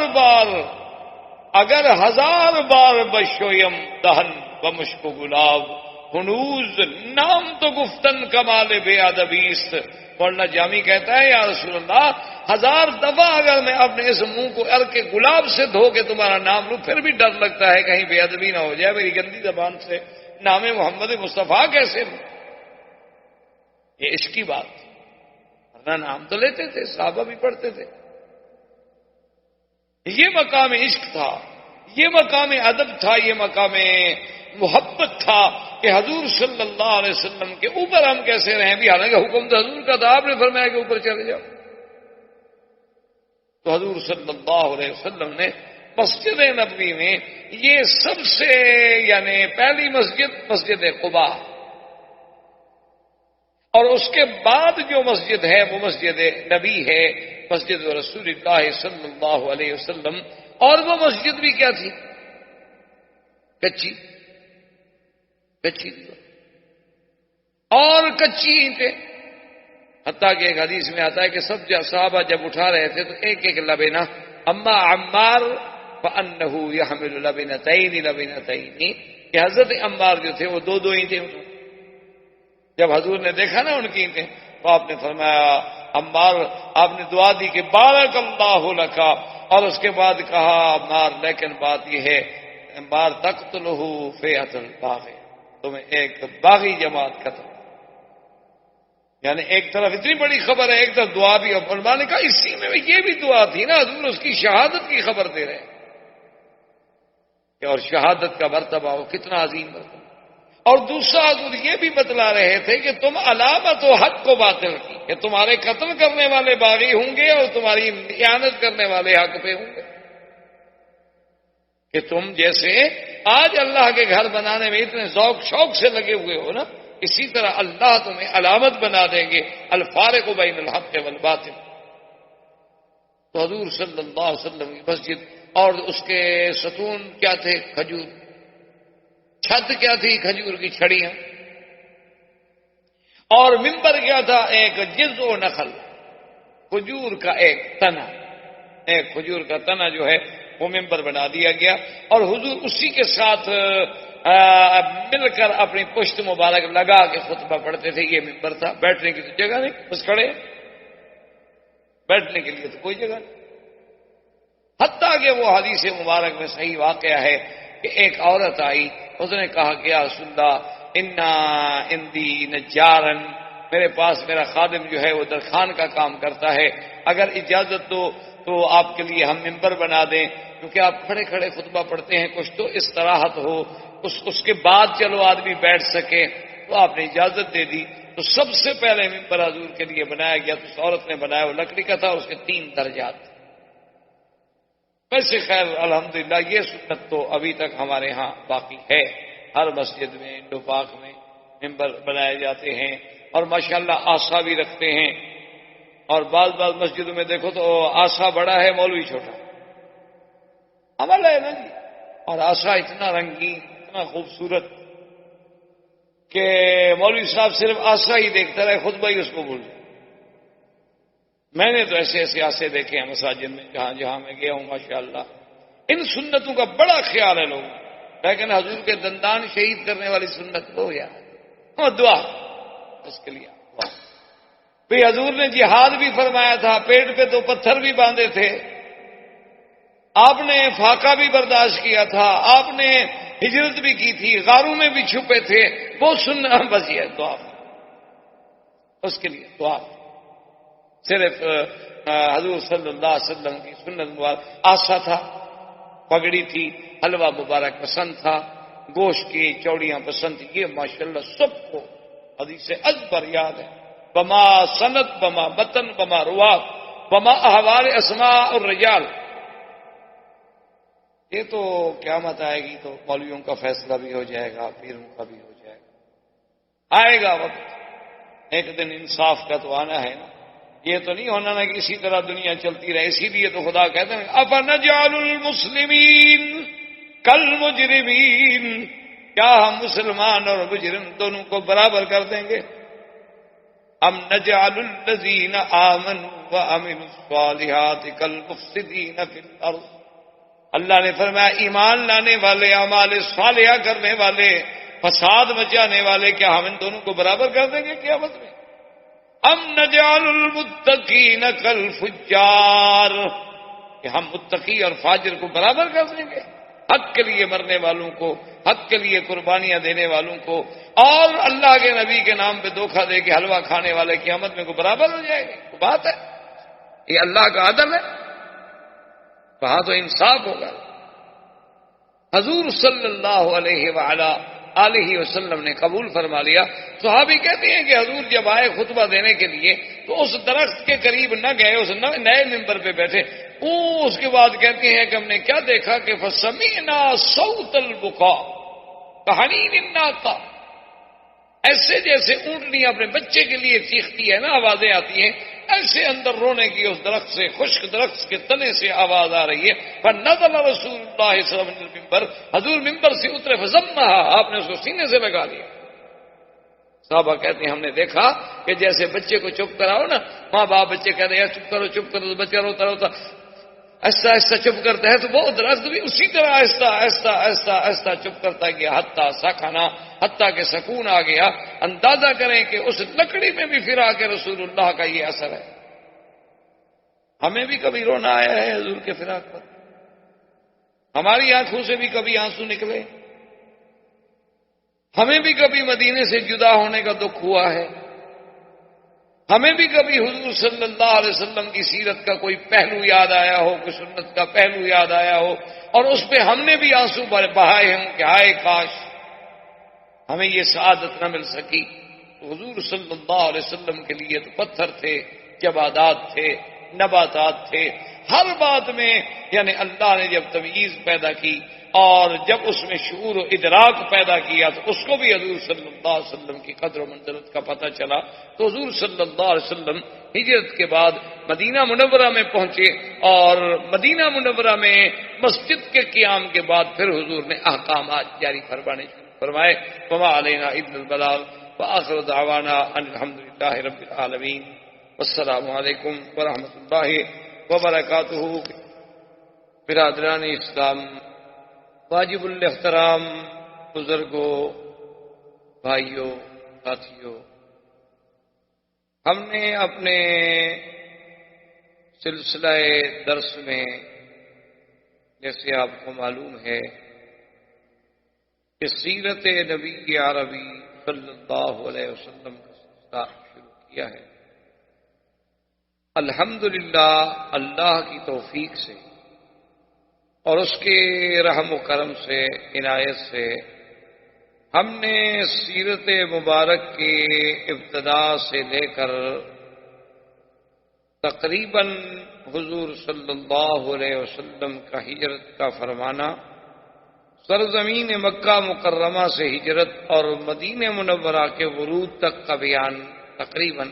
بار بشویم دہن بمشک گلاب ہنوز نام تو گفتن کمال بے ادبیست. مولانا جامی کہتا ہے یا رسول اللہ 1000 دفعہ اگر میں اپنے اس منہ کو عرق گلاب سے دھو کے تمہارا نام لوں پھر بھی ڈر لگتا ہے کہیں بے ادبی نہ ہو جائے میری گندی زبان سے. نام محمد مصطفیٰ کیسے لوں. یہ عشق کی بات تھی. ورنہ نام تو لیتے تھے صحابہ بھی پڑھتے تھے. یہ مقام عشق تھا یہ مقام ادب تھا یہ مقام محبت تھا کہ حضور صلی اللہ علیہ وسلم کے اوپر ہم کیسے رہیں بھی، حالانکہ حکم تو حضور کا تھا، آپ نے فرمایا کہ اوپر چلے جاؤ. تو حضور صلی اللہ علیہ وسلم نے مسجد نبوی میں یہ سب سے یعنی پہلی مسجد قباء، اور اس کے بعد جو مسجد ہے وہ مسجد نبی ہے، مسجد رسول اللہ صلی اللہ علیہ وسلم. اور وہ مسجد بھی کیا تھی؟ کچی اور کچی اینٹیں. حتیٰ کہ ایک حدیث میں آتا ہے کہ سب صحابہ جب اٹھا رہے تھے تو ایک ایک لبنہ، اما عمار فانہ یحمل لبنتین، کہ حضرت عمار جو تھے وہ دو دو اینٹیں اٹھا. جب حضور نے دیکھا نا ان کی اینٹیں تو آپ نے فرمایا عمار، آپ نے دعا دی کہ بارک اللہ لکا، اور اس کے بعد کہا عمار لیکن بات یہ ہے عمار تقتلہ فئۃ الباغی، تمہیں ایک باغی جماعت قتل. یعنی ایک طرف اتنی بڑی خبر ہے، ایک طرف دعا بھی. اور علماء نے کہا اسی میں یہ بھی دعا تھی نا، حضور اس کی شہادت کی خبر دے رہے ہیں کہ اور شہادت کا مرتبہ وہ کتنا عظیم مرتبہ. اور دوسرا حضور یہ بھی بتلا رہے تھے کہ تم علامت و حق کو باطل کی، کہ تمہارے قتل کرنے والے باغی ہوں گے اور تمہاری اعانت کرنے والے حق پہ ہوں گے. کہ تم جیسے آج اللہ کے گھر بنانے میں اتنے ذوق شوق سے لگے ہوئے ہو نا، اسی طرح اللہ تمہیں علامت بنا دیں گے، الفارق بین الحق والباطل. تو حضور صلی اللہ علیہ وسلم کی مسجد، اور اس کے ستون کیا تھے؟ کھجور. چھت کیا تھی؟ کھجور کی چھڑیاں. اور ممبر کیا تھا؟ ایک جذع و نخل، کھجور کا ایک تنا، ایک کھجور کا تنا جو ہے وہ ممبر بنا دیا گیا. اور حضور اسی کے ساتھ مل کر اپنی پشت مبارک لگا کے خطبہ پڑھتے تھے. یہ ممبر تھا، بیٹھنے کی تو جگہ نہیں، بس کھڑے، بیٹھنے کے لیے تو کوئی جگہ نہیں. حتیٰ کہ وہ حدیث مبارک میں صحیح واقعہ ہے کہ ایک عورت آئی، اس نے کہا کہ یا رسول اللہ انا اندی نجارن، میرے پاس میرا خادم جو ہے وہ درخان کا کام کرتا ہے، اگر اجازت دو تو آپ کے لیے ہم ممبر بنا دیں، کیونکہ آپ کھڑے کھڑے خطبہ پڑھتے ہیں، کچھ تو استراحت ہو، اس کے بعد چلو آدمی بیٹھ سکے. تو آپ نے اجازت دے دی. تو سب سے پہلے ممبر حضور کے لیے بنایا گیا، تو اس عورت نے بنایا، وہ لکڑی کا تھا، اس کے 3 درجات. ویسے خیر الحمدللہ یہ سنت تو ابھی تک ہمارے ہاں باقی ہے، ہر مسجد میں انڈو پاک میں ممبر بنائے جاتے ہیں، اور ماشاءاللہ آسا بھی رکھتے ہیں. اور بعض مسجدوں میں دیکھو تو آسا بڑا ہے، مولوی چھوٹا، عمل ہے نا جی. اور آسا اتنا رنگین، اتنا خوبصورت کہ مولوی صاحب صرف آسا ہی دیکھتا رہے، خطبہ ہی اس کو بھول جائے. میں نے تو ایسے ایسے آسے دیکھے ہیں مساجد میں جہاں میں گیا ہوں. ماشاءاللہ ان سنتوں کا بڑا خیال ہے لوگوں، لیکن حضور کے دندان شہید کرنے والی سنت وہ یار دعا اس کے لیے. بھئی حضور نے جہاد بھی فرمایا تھا، پیٹ پہ 2 پتھر بھی باندھے تھے، آپ نے فاقہ بھی برداشت کیا تھا، آپ نے ہجرت بھی کی تھی، غاروں میں بھی چھپے تھے، وہ سننا بس یہ دعا، اس کے لیے دعا. صرف حضور صلی اللہ علیہ وسلم کی سنت مبارک آسا تھا، پگڑی تھی، حلوہ مبارک پسند تھا، گوشت کی چوڑیاں پسند تھی. یہ ماشاءاللہ سب کو حدیث ازبر یاد ہے. بما سند، بما متن، بما روات، بما احوال اسماء الرجال. یہ تو قیامت آئے گی تو مولویوں کا فیصلہ بھی ہو جائے گا، پیروں کا بھی ہو جائے گا. آئے گا وقت، ایک دن انصاف کا تو آنا ہے نا. یہ تو نہیں ہونا نا کہ اسی طرح دنیا چلتی رہے. اسی لیے تو خدا کہتے ہیں افنجعل المسلمین کالمجرمین، کیا ہم مسلمان اور مجرم دونوں کو برابر کر دیں گے؟ ام نجعل الذین آمنوا وعملوا الصالحات کالمفسدین فی الارض. اللہ نے فرمایا ایمان لانے والے، اعمال صالحہ کرنے والے، فساد مچانے والے، کیا ہم ان دونوں کو برابر کر دیں گے قیامت میں؟ ام نجعل المتقین کالفجار، کہ ہم متقی اور فاجر کو برابر کر دیں گے؟ حق کے لیے مرنے والوں کو، حق کے لیے قربانیاں دینے والوں کو، اور اللہ کے نبی کے نام پہ دھوکہ دے کے حلوہ کھانے والے قیامت میں کو برابر ہو جائے گے؟ تو بات ہے، یہ اللہ کا عدل ہے، وہاں تو انصاف ہوگا. حضور صلی اللہ علیہ وآلہ آلہ وسلم نے قبول فرما لیا۔ صحابی کہتے ہیں کہ حضور جب آئے خطبہ دینے کے لیے تو اس درخت کے قریب نہ گئے، اس نئے ممبر پہ بیٹھے۔ اس کے بعد کہتے ہیں کہ ہم نے کیا دیکھا کہ فسمعنا صوت البکاء کحنین الناقہ، ایسے جیسے اونٹنی اپنے بچے کے لیے چیختی ہے نا، آوازیں آتی ہیں، ایسے اندر رونے کی اس درخت سے، خشک درخت کے تنے سے آواز آ رہی ہے۔ فنزل رسول اللہ صلی اللہ علیہ وسلم المنبر، حضور ممبر سے اترے، فضمها، آپ نے اس کو سینے سے لگا لیا۔ صحابہ کہتے ہیں ہم نے دیکھا کہ جیسے بچے کو چپ کراؤ نا، ماں باپ بچے کہتے ہیں چپ کرو چپ کرو، تو بچہ روتا روتا ایسا ایسا چپ کرتا ہے، تو وہ درخت بھی اسی طرح آہستہ آہستہ آہستہ آہستہ چپ کرتا گیا، حتیٰ سکنا، حتیٰ کہ سکون آ گیا۔ اندازہ کریں کہ اس لکڑی میں بھی پھر آ کے رسول اللہ کا یہ اثر ہے۔ ہمیں بھی کبھی رونا آیا ہے حضور کے فراق پر؟ ہماری آنکھوں سے بھی کبھی آنسو نکلے؟ ہمیں بھی کبھی مدینے سے جدا ہونے کا دکھ ہوا ہے؟ ہمیں بھی کبھی حضور صلی اللہ علیہ وسلم کی سیرت کا کوئی پہلو یاد آیا ہو، کوئی سنت کا پہلو یاد آیا ہو، اور اس پہ ہم نے بھی آنسو بہائے ہوں کہ ہائے کاش ہمیں یہ سعادت نہ مل سکی؟ حضور صلی اللہ علیہ وسلم کے لیے تو پتھر تھے، جمادات تھے، نباتات تھے، ہر بات میں یعنی اللہ نے جب تمییز پیدا کی اور جب اس میں شعور و ادراک پیدا کیا تو اس کو بھی حضور صلی اللہ علیہ وسلم کی قدر و منزلت کا پتہ چلا۔ تو حضور صلی اللہ علیہ وسلم ہجرت کے بعد مدینہ منورہ میں پہنچے، اور مدینہ منورہ میں مسجد کے قیام کے بعد پھر حضور نے احکامات جاری فرمانے شروع فرمائے۔ وما علینا الا البلاغ وآخر دعوانا ان الحمد للہ رب العالمین، والسلام علیکم ورحمۃ اللہ وبرکاتہ۔ برادران اسلام، واجب الاحترام بزرگوں، بھائیوں، ساتھیوں، ہم نے اپنے سلسلہ درس میں جیسے آپ کو معلوم ہے کہ سیرت نبی عربی صلی اللہ علیہ وسلم کا سلسلہ شروع کیا ہے۔ الحمدللہ اللہ کی توفیق سے اور اس کے رحم و کرم سے، عنایت سے، ہم نے سیرت مبارک کی ابتدا سے لے کر تقریباً حضور صلی اللہ علیہ وسلم کا ہجرت کا فرمانا، سرزمین مکہ مکرمہ سے ہجرت اور مدینہ منورہ کے ورود تک کا بیان تقریباً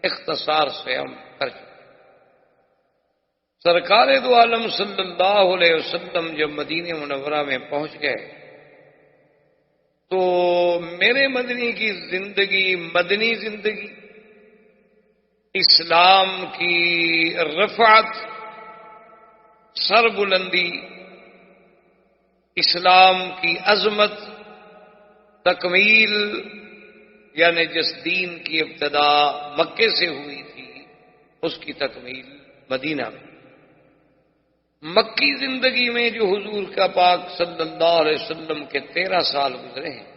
اختصار سے ہم کر چکے۔ سرکار دو عالم صلی اللہ علیہ وسلم جب مدینہ منورہ میں پہنچ گئے تو میرے مدنی کی زندگی، مدنی زندگی، اسلام کی رفعت، سربلندی، اسلام کی عظمت، تکمیل، یعنی جس دین کی ابتدا مکے سے ہوئی تھی اس کی تکمیل مدینہ میں۔ مکی زندگی میں جو حضور کا پاک صلی اللہ علیہ وسلم کے 13 سال گزرے ہیں،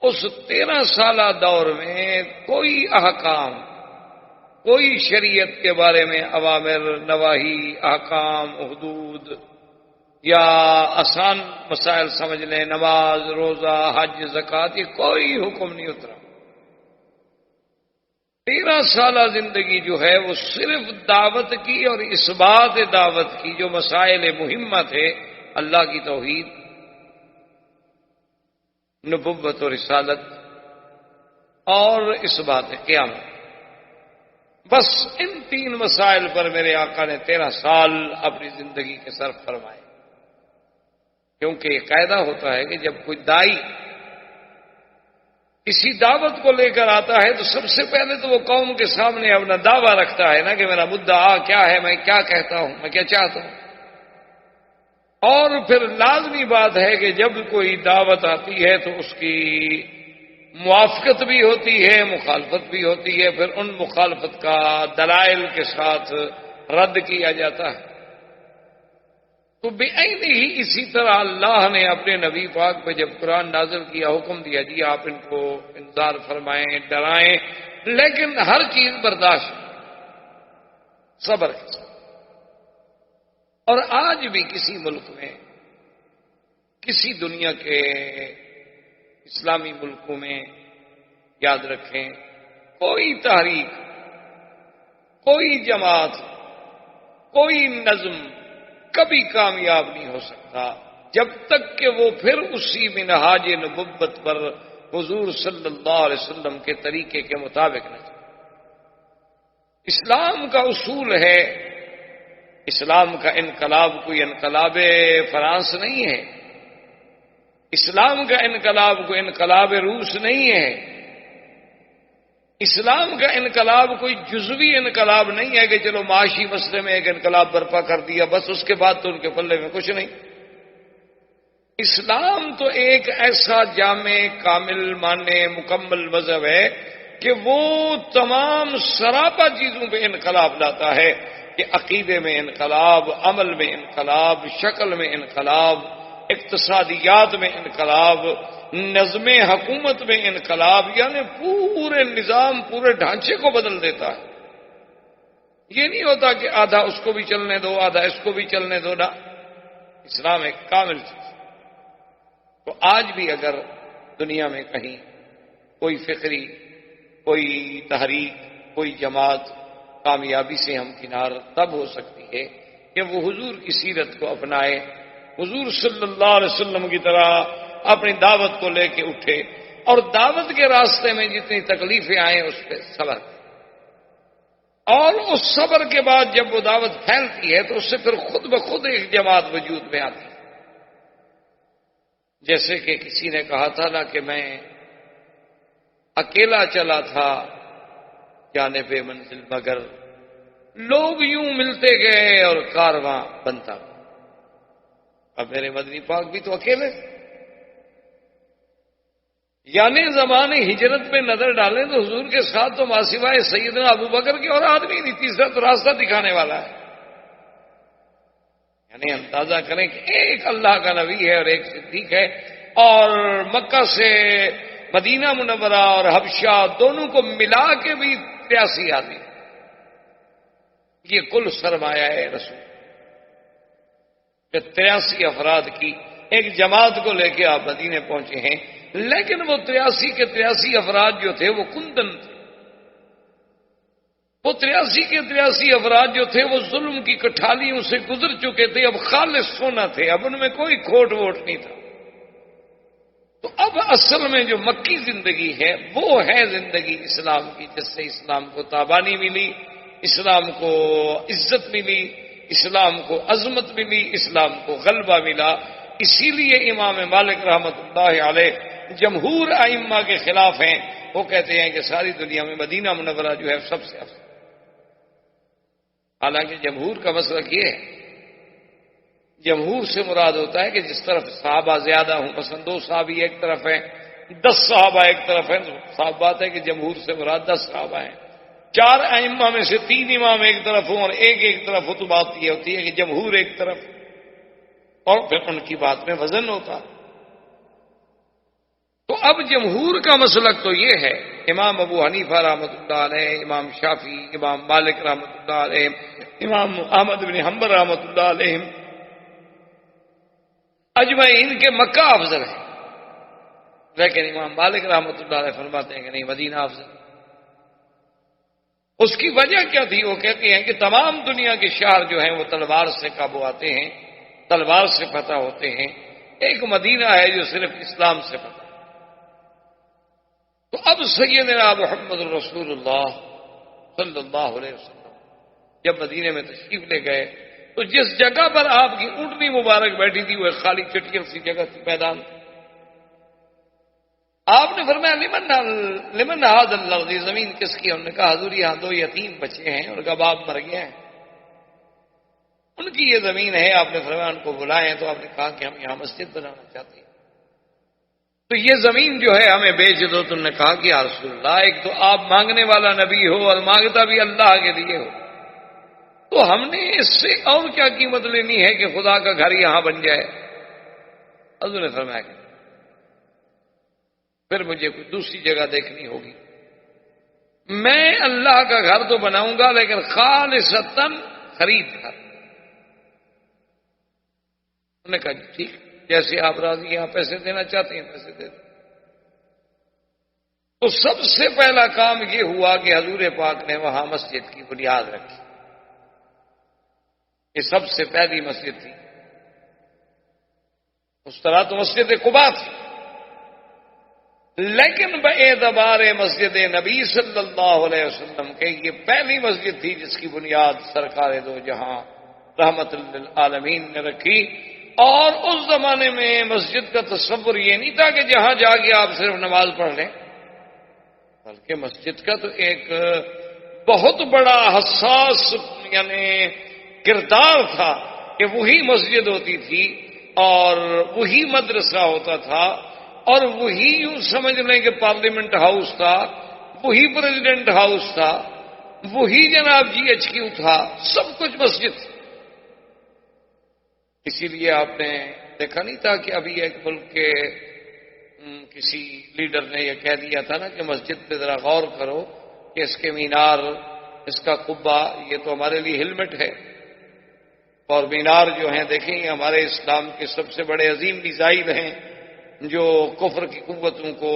اس 13 سالہ دور میں کوئی احکام، کوئی شریعت کے بارے میں اوامر، نواہی، احکام، حدود یا آسان مسائل سمجھ لیں، نماز، روزہ، حج، زکوٰۃ، یہ کوئی حکم نہیں اترا۔ 13 سالہ زندگی جو ہے وہ صرف دعوت کی اور اثبات دعوت کی، جو مسائل مہمہ تھے، اللہ کی توحید، نبوت و رسالت اور اثبات قیامت، بس ان 3 مسائل پر میرے آقا نے 13 سال اپنی زندگی کے صرف فرمائے۔ کیونکہ یہ قاعدہ ہوتا ہے کہ جب کوئی دائی کسی دعوت کو لے کر آتا ہے تو سب سے پہلے تو وہ قوم کے سامنے اپنا دعویٰ رکھتا ہے نا کہ میرا مدعا کیا ہے، میں کیا کہتا ہوں، میں کیا چاہتا ہوں۔ اور پھر لازمی بات ہے کہ جب کوئی دعوت آتی ہے تو اس کی موافقت بھی ہوتی ہے، مخالفت بھی ہوتی ہے، پھر ان مخالفت کا دلائل کے ساتھ رد کیا جاتا ہے۔ تو بے عین ہی اسی طرح اللہ نے اپنے نبی پاک پہ جب قرآن نازل کیا، حکم دیا جی آپ ان کو انذار فرمائیں، ڈرائیں، لیکن ہر چیز برداشت، صبر کے ساتھ۔ اور آج بھی کسی ملک میں کسی دنیا کے اسلامی ملکوں میں یاد رکھیں، کوئی تحریک، کوئی جماعت، کوئی نظم کبھی کامیاب نہیں ہو سکتا جب تک کہ وہ پھر اسی منہاج نبوت پر حضور صلی اللہ علیہ وسلم کے طریقے کے مطابق نہ چلے۔ اسلام کا اصول ہے، اسلام کا انقلاب کوئی انقلاب فرانس نہیں ہے، اسلام کا انقلاب کوئی انقلاب روس نہیں ہے، اسلام کا انقلاب کوئی جزوی انقلاب نہیں ہے کہ چلو معاشی مسئلے میں ایک انقلاب برپا کر دیا بس، اس کے بعد تو ان کے پلے میں کچھ نہیں۔ اسلام تو ایک ایسا جامع کامل معنی مکمل مذہب ہے کہ وہ تمام سراپا چیزوں پہ انقلاب لاتا ہے، کہ عقیدے میں انقلاب، عمل میں انقلاب، شکل میں انقلاب، اقتصادیات میں انقلاب، نظم حکومت میں انقلاب، یعنی پورے نظام، پورے ڈھانچے کو بدل دیتا ہے۔ یہ نہیں ہوتا کہ آدھا اس کو بھی چلنے دو، آدھا اس کو بھی چلنے دو، نہ، اسلام ایک کامل چیز۔ تو آج بھی اگر دنیا میں کہیں کوئی فکری، کوئی تحریک، کوئی جماعت کامیابی سے ہمکنار تب ہو سکتی ہے کہ وہ حضور کی سیرت کو اپنائے، حضور صلی اللہ علیہ وسلم کی طرح اپنی دعوت کو لے کے اٹھے، اور دعوت کے راستے میں جتنی تکلیفیں آئیں اس پہ صبر کرے، اور اس صبر کے بعد جب وہ دعوت پھیلتی ہے تو اس سے پھر خود بخود ایک جماعت وجود میں آتی ہے۔ جیسے کہ کسی نے کہا تھا نا کہ میں اکیلا چلا تھا جانب منزل، مگر لوگ یوں ملتے گئے اور کارواں بنتا۔ اب میرے مدنی پاک بھی تو اکیلے، یعنی زمانے ہجرت میں نظر ڈالیں تو حضور کے ساتھ تو ماسوائے سیدنا ابو بکر کے اور آدمی نہیں، تیسرا تو راستہ دکھانے والا ہے۔ یعنی اندازہ کریں کہ ایک اللہ کا نبی ہے اور ایک صدیق ہے، اور مکہ سے مدینہ منورہ اور حبشہ دونوں کو ملا کے بھی 83 آدمی، یہ کل سرمایہ ہے رسول کہ 83 افراد کی ایک جماعت کو لے کے آپ مدینے پہنچے ہیں۔ لیکن وہ 83 کے 83 افراد جو تھے وہ کندن تھے، وہ 83 کے 83 افراد جو تھے وہ ظلم کی کٹھالیوں سے گزر چکے تھے، اب خالص سونا تھے، اب ان میں کوئی کھوٹ ووٹ نہیں تھا۔ تو اب اصل میں جو مکی زندگی ہے وہ ہے زندگی اسلام کی، جس سے اسلام کو تابانی ملی، اسلام کو عزت ملی، اسلام کو عظمت ملی، اسلام کو غلبہ ملا۔ اسی لیے امام مالک رحمۃ اللہ علیہ جمہور ائمہ کے خلاف ہیں، وہ کہتے ہیں کہ ساری دنیا میں مدینہ منورہ جو ہے سب سے افضل۔ حالانکہ جمہور کا مسلک یہ ہے، جمہور سے مراد ہوتا ہے کہ جس طرف صحابہ زیادہ ہوں، مثلا 2 صحابی ایک طرف ہیں، 10 صحابہ ایک طرف ہیں، صاف بات ہے کہ جمہور سے مراد 10 صحابہ ہیں۔ 4 ائمہ میں سے 3 امام ایک طرف ہوں اور ایک طرف ہو تو بات یہ ہوتی ہے کہ جمہور ایک طرف، اور پھر ان کی بات میں وزن ہوتا۔ تو اب جمہور کا مسلک تو یہ ہے، امام ابو حنیفہ رحمۃ اللہ علیہ، امام شافعی، امام مالک رحمۃ اللہ علیہ، امام احمد بن حنبل رحمۃ اللہ علیہ، اجمعین کے مکہ افضل ہے، لیکن امام مالک رحمۃ اللہ علیہ فرماتے ہیں کہ نہیں، مدینہ افضل۔ اس کی وجہ کیا تھی؟ وہ کہتے ہیں کہ تمام دنیا کے شہر جو ہیں وہ تلوار سے قابو آتے ہیں، تلوار سے فتح ہوتے ہیں، ایک مدینہ ہے جو صرف اسلام سے فتح۔ تو اب سیدنا محمد رسول اللہ صلی اللہ علیہ وسلم جب مدینے میں تشریف لے گئے تو جس جگہ پر آپ کی اونٹنی مبارک بیٹھی تھی وہ ایک خالی چٹیل سی جگہ تھی، میدان۔ آپ نے فرمایا لمن هذا الارض، زمین کس کی؟ انہوں نے کہا حضور یہاں 2 یتیم بچے ہیں اور کباب مر گئے ہیں، ان کی یہ زمین ہے۔ آپ نے فرمایا ان کو بلائیں، تو آپ نے کہا کہ ہم یہاں مسجد بنانا چاہتے ہیں، تو یہ زمین جو ہے ہمیں بیچ دو۔ تم نے کہا کہ یا رسول اللہ، ایک تو آپ مانگنے والا نبی ہو اور مانگتا بھی اللہ کے لیے ہو، تو ہم نے اس سے اور کیا قیمت لینی ہے کہ خدا کا گھر یہاں بن جائے؟ حضور نے فرمایا کہ پھر مجھے کوئی دوسری جگہ دیکھنی ہوگی، میں اللہ کا گھر تو بناؤں گا لیکن خالصتاً خرید کر۔ انہوں نے کہا جی ٹھیک، جیسے آپ راضی ہیں، آپ پیسے دینا چاہتے ہیں پیسے دے دیں۔ تو سب سے پہلا کام یہ ہوا کہ حضور پاک نے وہاں مسجد کی بنیاد رکھی۔ یہ سب سے پہلی مسجد تھی۔ اس طرح تو مسجد قباء تھی، لیکن باعتبار مسجد نبی صلی اللہ علیہ وسلم کے یہ پہلی مسجد تھی جس کی بنیاد سرکار دو جہاں رحمت للعالمین نے رکھی۔ اور اس زمانے میں مسجد کا تصور یہ نہیں تھا کہ جہاں جا کے آپ صرف نماز پڑھ لیں، بلکہ مسجد کا تو ایک بہت بڑا حساس یعنی کردار تھا کہ وہی مسجد ہوتی تھی اور وہی مدرسہ ہوتا تھا اور وہی یوں سمجھ لیں کہ پارلیمنٹ ہاؤس تھا، وہی پریزیڈنٹ ہاؤس تھا، وہی جناب جی ایچ کیو تھا، سب کچھ مسجد تھی۔ اسی لیے آپ نے دیکھا نہیں تھا کہ ابھی ایک ملک کے کسی لیڈر نے یہ کہہ دیا تھا نا کہ مسجد پہ ذرا غور کرو کہ اس کے مینار، اس کا قبہ، یہ تو ہمارے لیے ہیلمٹ ہے، اور مینار جو ہیں دیکھیں یہ ہمارے اسلام کے سب سے بڑے عظیم میزائل ہیں جو کفر کی قوتوں کو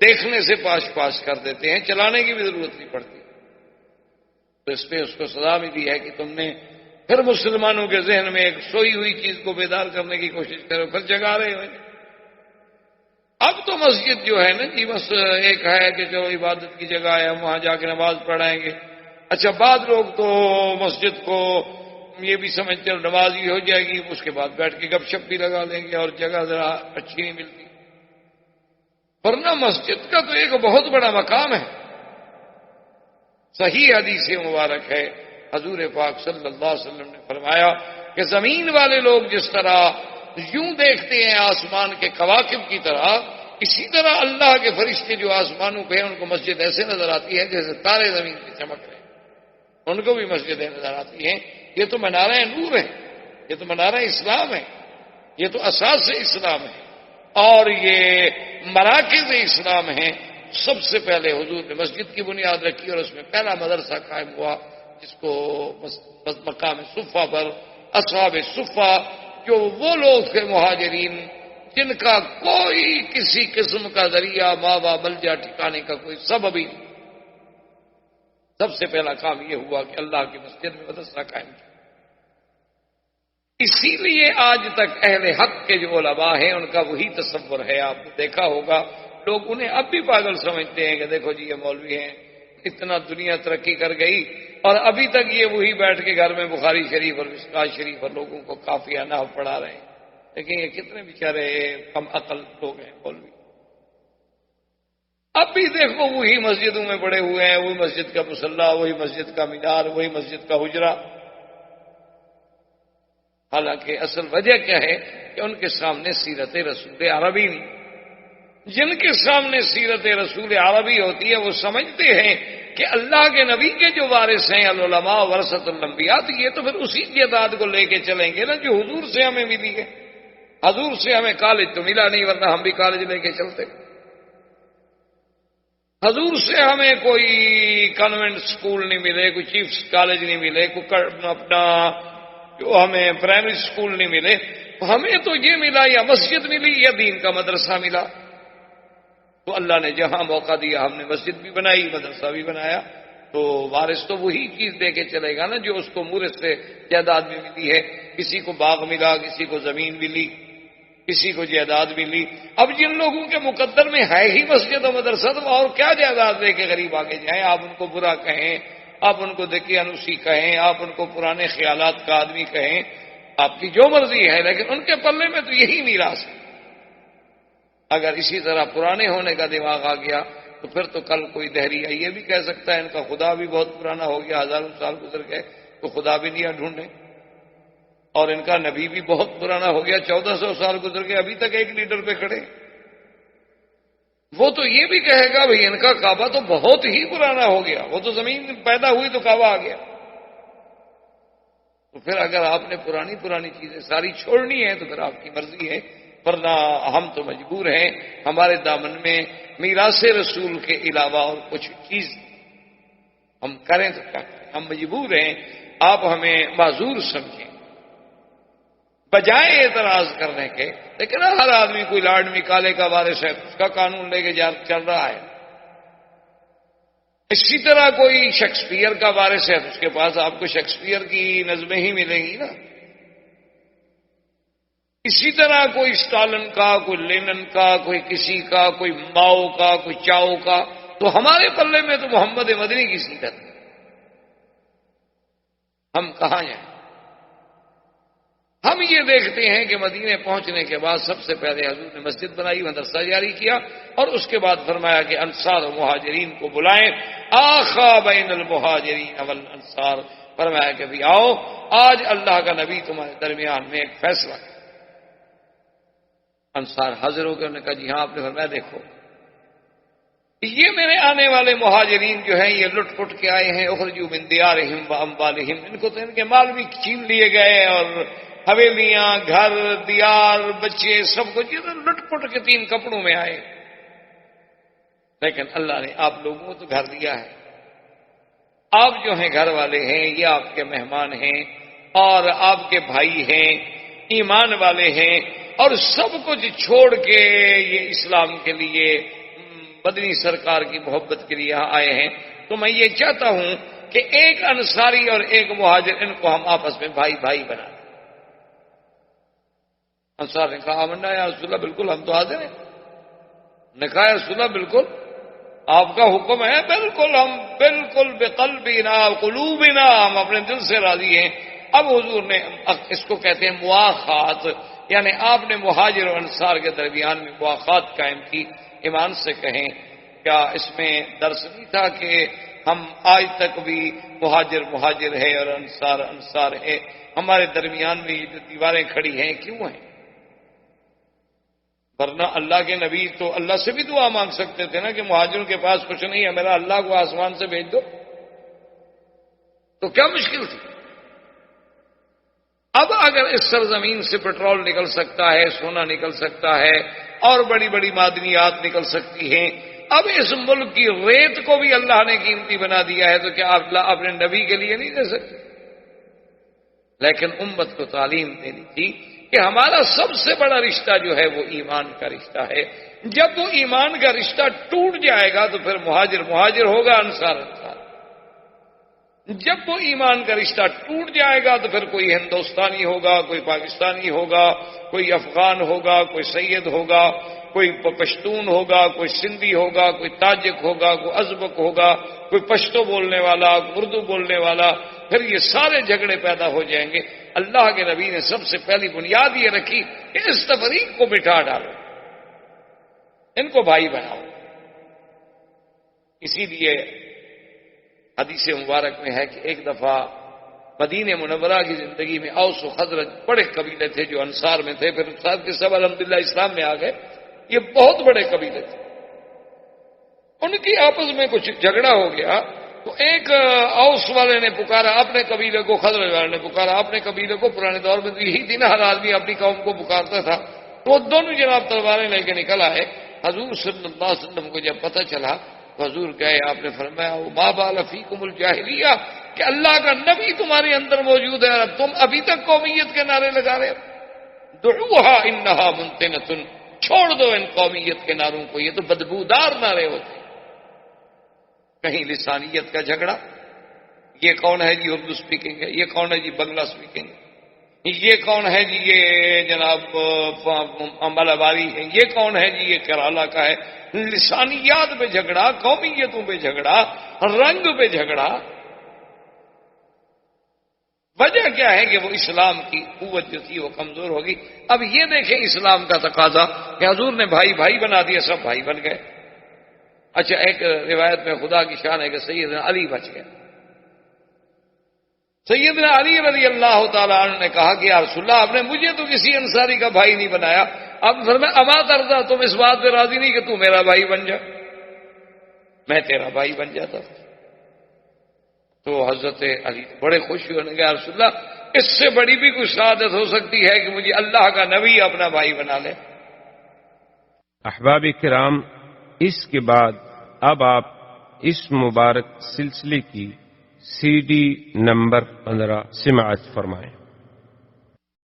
دیکھنے سے پاش کر دیتے ہیں، چلانے کی بھی ضرورت نہیں پڑتی۔ تو اس پہ اس کو سزا ملی ہے کہ تم نے پھر مسلمانوں کے ذہن میں ایک سوئی ہوئی چیز کو بیدار کرنے کی کوشش کرو، پھر جگا رہے ہو۔ اب تو مسجد جو ہے نا جی بس ایک ہے کہ چلو عبادت کی جگہ ہے، ہم وہاں جا کے نماز پڑھائیں گے۔ اچھا بعض لوگ تو مسجد کو یہ بھی سمجھتے ہیں نماز ہی ہو جائے گی، اس کے بعد بیٹھ کے گپ شپ بھی لگا لیں گے اور جگہ ذرا اچھی نہیں ملتی، ورنہ مسجد کا تو ایک بہت بڑا مقام ہے۔ صحیح حدیث مبارک ہے، حضور پاک صلی اللہ علیہ وسلم نے فرمایا کہ زمین والے لوگ جس طرح یوں دیکھتے ہیں آسمان کے کواکب کی طرح، اسی طرح اللہ کے فرشتے جو آسمانوں پہ ہیں ان کو مسجد ایسے نظر آتی ہے جیسے تارے زمین پہ چمک رہے ہیں، ان کو بھی مسجدیں نظر آتی ہیں۔ یہ تو منارہ نور ہے، یہ تو منارہ اسلام ہے، یہ تو اساس اسلام ہے اور یہ مراکز اسلام ہیں۔ سب سے پہلے حضور نے مسجد کی بنیاد رکھی اور اس میں پہلا مدرسہ قائم ہوا جس کو مقام صفہ پر اصحاب صفہ، جو وہ لوگ تھے مہاجرین جن کا کوئی کسی قسم کا ذریعہ ماں باپ ملجا ٹھکانے کا کوئی سبب ہی نہیں، سب سے پہلا کام یہ ہوا کہ اللہ کی مسجد میں مدرسہ قائم کیا۔ اسی لیے آج تک اہل حق کے جو علماء ہیں ان کا وہی تصور ہے۔ آپ نے دیکھا ہوگا لوگ انہیں اب بھی پاگل سمجھتے ہیں کہ دیکھو جی یہ مولوی ہیں، اتنا دنیا ترقی کر گئی اور ابھی تک یہ وہی بیٹھ کے گھر میں بخاری شریف اور مشکات شریف اور لوگوں کو قافیہ نحو پڑھا رہے ہیں، لیکن یہ کتنے بیچارے کم عقل لوگ ہیں مولوی۔ اب بھی دیکھو وہی مسجدوں میں پڑے ہوئے ہیں، وہی مسجد کا مصلی، وہی مسجد کا مینار، وہی مسجد کا حجرہ۔ حالانکہ اصل وجہ کیا ہے کہ ان کے سامنے سیرت رسول عربی نہیں۔ جن کے سامنے سیرت رسول عربی ہوتی ہے وہ سمجھتے ہیں کہ اللہ کے نبی کے جو وارث ہیں العلماء ورثۃ الانبیاء، تو یہ تو پھر اسی تعداد کو لے کے چلیں گے نا جو حضور سے ہمیں ملی ہے۔ حضور سے ہمیں کالج تو ملا نہیں، ورنہ ہم بھی کالج لے کے چلتے۔ حضور سے ہمیں کوئی کانوینٹ سکول نہیں ملے، کوئی چیف کالج نہیں ملے، کوئی اپنا جو ہمیں پرائمری سکول نہیں ملے، ہمیں تو یہ ملا یا مسجد ملی یا دین کا مدرسہ ملا۔ تو اللہ نے جہاں موقع دیا ہم نے مسجد بھی بنائی، مدرسہ بھی بنایا، تو وارث تو وہی چیز دے کے چلے گا نا جو اس کو مورث سے جائیداد بھی ملی ہے۔ کسی کو باغ ملا، کسی کو زمین ملی، کسی کو جائیداد ملی۔ اب جن لوگوں کے مقدر میں ہے ہی مسجد و مدرسہ، تو اور کیا جائیداد لے کے غریب آگے جائیں؟ آپ ان کو برا کہیں، آپ ان کو دقیانوسی کہیں، آپ ان کو پرانے خیالات کا آدمی کہیں، آپ کی جو مرضی ہے، لیکن ان کے پلے میں تو یہی میراث ہے۔ اگر اسی طرح پرانے ہونے کا دماغ آ گیا تو پھر تو کل کوئی دہریہ یہ بھی کہہ سکتا ہے ان کا خدا بھی بہت پرانا ہو گیا، ہزاروں سال گزر گئے تو خدا بھی نہیں ڈھونڈے، اور ان کا نبی بھی بہت پرانا ہو گیا، 1400 سال گزر گئے ابھی تک ایک لیڈر پہ کھڑے۔ وہ تو یہ بھی کہے گا بھئی ان کا کعبہ تو بہت ہی پرانا ہو گیا، وہ تو زمین پیدا ہوئی تو کعبہ آ گیا۔ تو پھر اگر آپ نے پرانی چیزیں ساری چھوڑنی ہے تو پھر آپ کی مرضی ہے، ورنہ ہم تو مجبور ہیں، ہمارے دامن میں میراث رسول کے علاوہ اور کچھ چیز ہم کریں تو کیا کریں، ہم مجبور ہیں، آپ ہمیں معذور سمجھیں۔ بجائے اعتراض کرنے کے. لیکن ہر آدمی کوئی لاڈ مکالے کا وارث ہے، اس کا قانون لے کے چل رہا ہے. اسی طرح کوئی شیکسپیئر کا وارث ہے تو اس کے پاس آپ کو شیکسپیئر کی نظمیں ہی ملیں گی نا. اسی طرح کوئی اسٹالن کا، کوئی لینن کا، کوئی کسی کا، کوئی ماؤ کا، کوئی چاؤ کا. تو ہمارے پلے میں تو محمد مدنی کی سیرت ہے. ہم کہاں جائیں؟ ہم یہ دیکھتے ہیں کہ مدینے پہنچنے کے بعد سب سے پہلے حضور نے مسجد بنائی، مدرسہ جاری کیا، اور اس کے بعد فرمایا کہ انصار و مہاجرین کو بلائیں. آخا بین المہاجرین والانصار، فرمایا کہ بھی آؤ، آج اللہ کا نبی تمہارے درمیان میں ایک فیصلہ ہے. انصار حاضر ہو گئے، انہوں نے کہا جی ہاں. آپ نے فرمایا دیکھو یہ میرے آنے والے مہاجرین جو ہیں یہ لٹ پٹ کے آئے ہیں، اخرجوا من دیارہم واموالہم، ان کو تو ان کے مال بھی چھین لیے گئے، اور حویلیاں، گھر، دیار، بچے، سب کچھ یہ لٹ پٹ کے 3 کپڑوں میں آئے. لیکن اللہ نے آپ لوگوں کو تو گھر دیا ہے. آپ جو ہیں گھر والے ہیں، یہ آپ کے مہمان ہیں اور آپ کے بھائی ہیں، ایمان والے ہیں، اور سب کچھ چھوڑ کے یہ اسلام کے لیے، مدنی سرکار کی محبت کے لیے یہاں آئے ہیں. تو میں یہ چاہتا ہوں کہ ایک انصاری اور ایک مہاجر، ان کو ہم آپس میں بھائی بھائی بنا دیں. انصار نے کہا آمنا یا رسول اللہ، بالکل ہم تو حاضر ہیں. نے کہا یا رسول اللہ بالکل آپ کا حکم ہے، بالکل ہم بالکل بقلبنا قلوبنا، ہم اپنے دل سے راضی ہیں. اب حضور نے اس کو کہتے ہیں مواخات، یعنی آپ نے مہاجر اور انصار کے درمیان میں مواخات قائم کی. ایمان سے کہیں کیا اس میں درس نہیں تھا کہ ہم آج تک بھی مہاجر مہاجر ہے اور انصار انصار ہے؟ ہمارے درمیان میں یہ جو دیواریں کھڑی ہیں کیوں ہیں؟ ورنہ اللہ کے نبی تو اللہ سے بھی دعا مانگ سکتے تھے نا کہ مہاجروں کے پاس کچھ نہیں ہے، میرا اللہ کو آسمان سے بھیج دو. تو کیا مشکل تھی؟ اب اگر اس سرزمین سے پیٹرول نکل سکتا ہے، سونا نکل سکتا ہے، اور بڑی بڑی معدنیات نکل سکتی ہیں، اب اس ملک کی ریت کو بھی اللہ نے قیمتی بنا دیا ہے، تو کیا اللہ اپنے نبی کے لیے نہیں دے سکتے؟ لیکن امت کو تعلیم دینی تھی کہ ہمارا سب سے بڑا رشتہ جو ہے وہ ایمان کا رشتہ ہے. جب وہ ایمان کا رشتہ ٹوٹ جائے گا تو پھر مہاجر مہاجر ہوگا، انصار انصار. جب وہ ایمان کا رشتہ ٹوٹ جائے گا تو پھر کوئی ہندوستانی ہوگا، کوئی پاکستانی ہوگا، کوئی افغان ہوگا، کوئی سید ہوگا، کوئی پشتون ہوگا، کوئی سندھی ہوگا، کوئی تاجک ہوگا، کوئی ازبک ہوگا، کوئی پشتو بولنے والا، اردو بولنے والا. پھر یہ سارے جھگڑے پیدا ہو جائیں گے. اللہ کے نبی نے سب سے پہلی بنیاد یہ رکھی کہ اس تفریق کو مٹا ڈالو، ان کو بھائی بناؤ. اسی لیے حدیث مبارک میں ہے کہ ایک دفعہ مدینہ منورہ کی زندگی میں اوس و خزرج بڑے قبیلے تھے جو انصار میں تھے، پھر انصار کے سب الحمدللہ اسلام میں آ گئے. یہ بہت بڑے قبیلے تھے، ان کی آپس میں کچھ جھگڑا ہو گیا. تو ایک اوس والے نے پکارا اپنے قبیلے کو، خزرج والے نے پکارا اپنے قبیلے کو. پرانے دور میں تو یہی تھی نا، ہر آدمی اپنی قوم کو پکارتا تھا. تو وہ دونوں جناب تلواریں لے کے نکل آئے. حضور صلی اللہ علیہ وسلم کو جب پتہ چلا تو حضور گئے، آپ نے فرمایا ما بال فیکم الجاہلیہ، کہ اللہ کا نبی تمہارے اندر موجود ہے اور تم ابھی تک قومیت کے نعرے لگا رہے ہو. دعوہا انہا منتنۃ، چھوڑ دو ان قومیت کے نعروں کو، یہ تو بدبودار نعرے ہوتے ہیں. کہیں لسانیت کا جھگڑا، یہ کون ہے جی اردو اسپیکنگ ہے، یہ کون ہے جی بنگلہ اسپیکنگ، یہ کون ہے جی یہ جناب مالاباری ہے، یہ کون ہے جی یہ کیرالہ کا ہے. لسانیات پہ جھگڑا، قومیتوں پہ جھگڑا، رنگ پہ جھگڑا. وجہ کیا ہے کہ وہ اسلام کی قوت جو تھی وہ کمزور ہوگی. اب یہ دیکھیں اسلام کا تقاضا کہ حضور نے بھائی بھائی بنا دیا، سب بھائی بن گئے. اچھا ایک روایت میں خدا کی شان ہے کہ سیدنا علی بچ گئے. سیدنا علی رضی اللہ تعالیٰ عنہ نے کہا کہ یا رسول اللہ آپ نے مجھے تو کسی انصاری کا بھائی نہیں بنایا. اب فرمایا اما ترضا، تم اس بات پہ راضی نہیں کہ تو میرا بھائی بن جا، میں تیرا بھائی بن جاتا. تو حضرت علی بڑے خوش ہوئے، نے کہا یا رسول اللہ اس سے بڑی بھی کوئی سعادت ہو سکتی ہے کہ مجھے اللہ کا نبی اپنا بھائی بنا لے. احباب کرام، اس کے بعد اب آپ اس مبارک سلسلے کی CD نمبر 15 سماعت فرمائیں.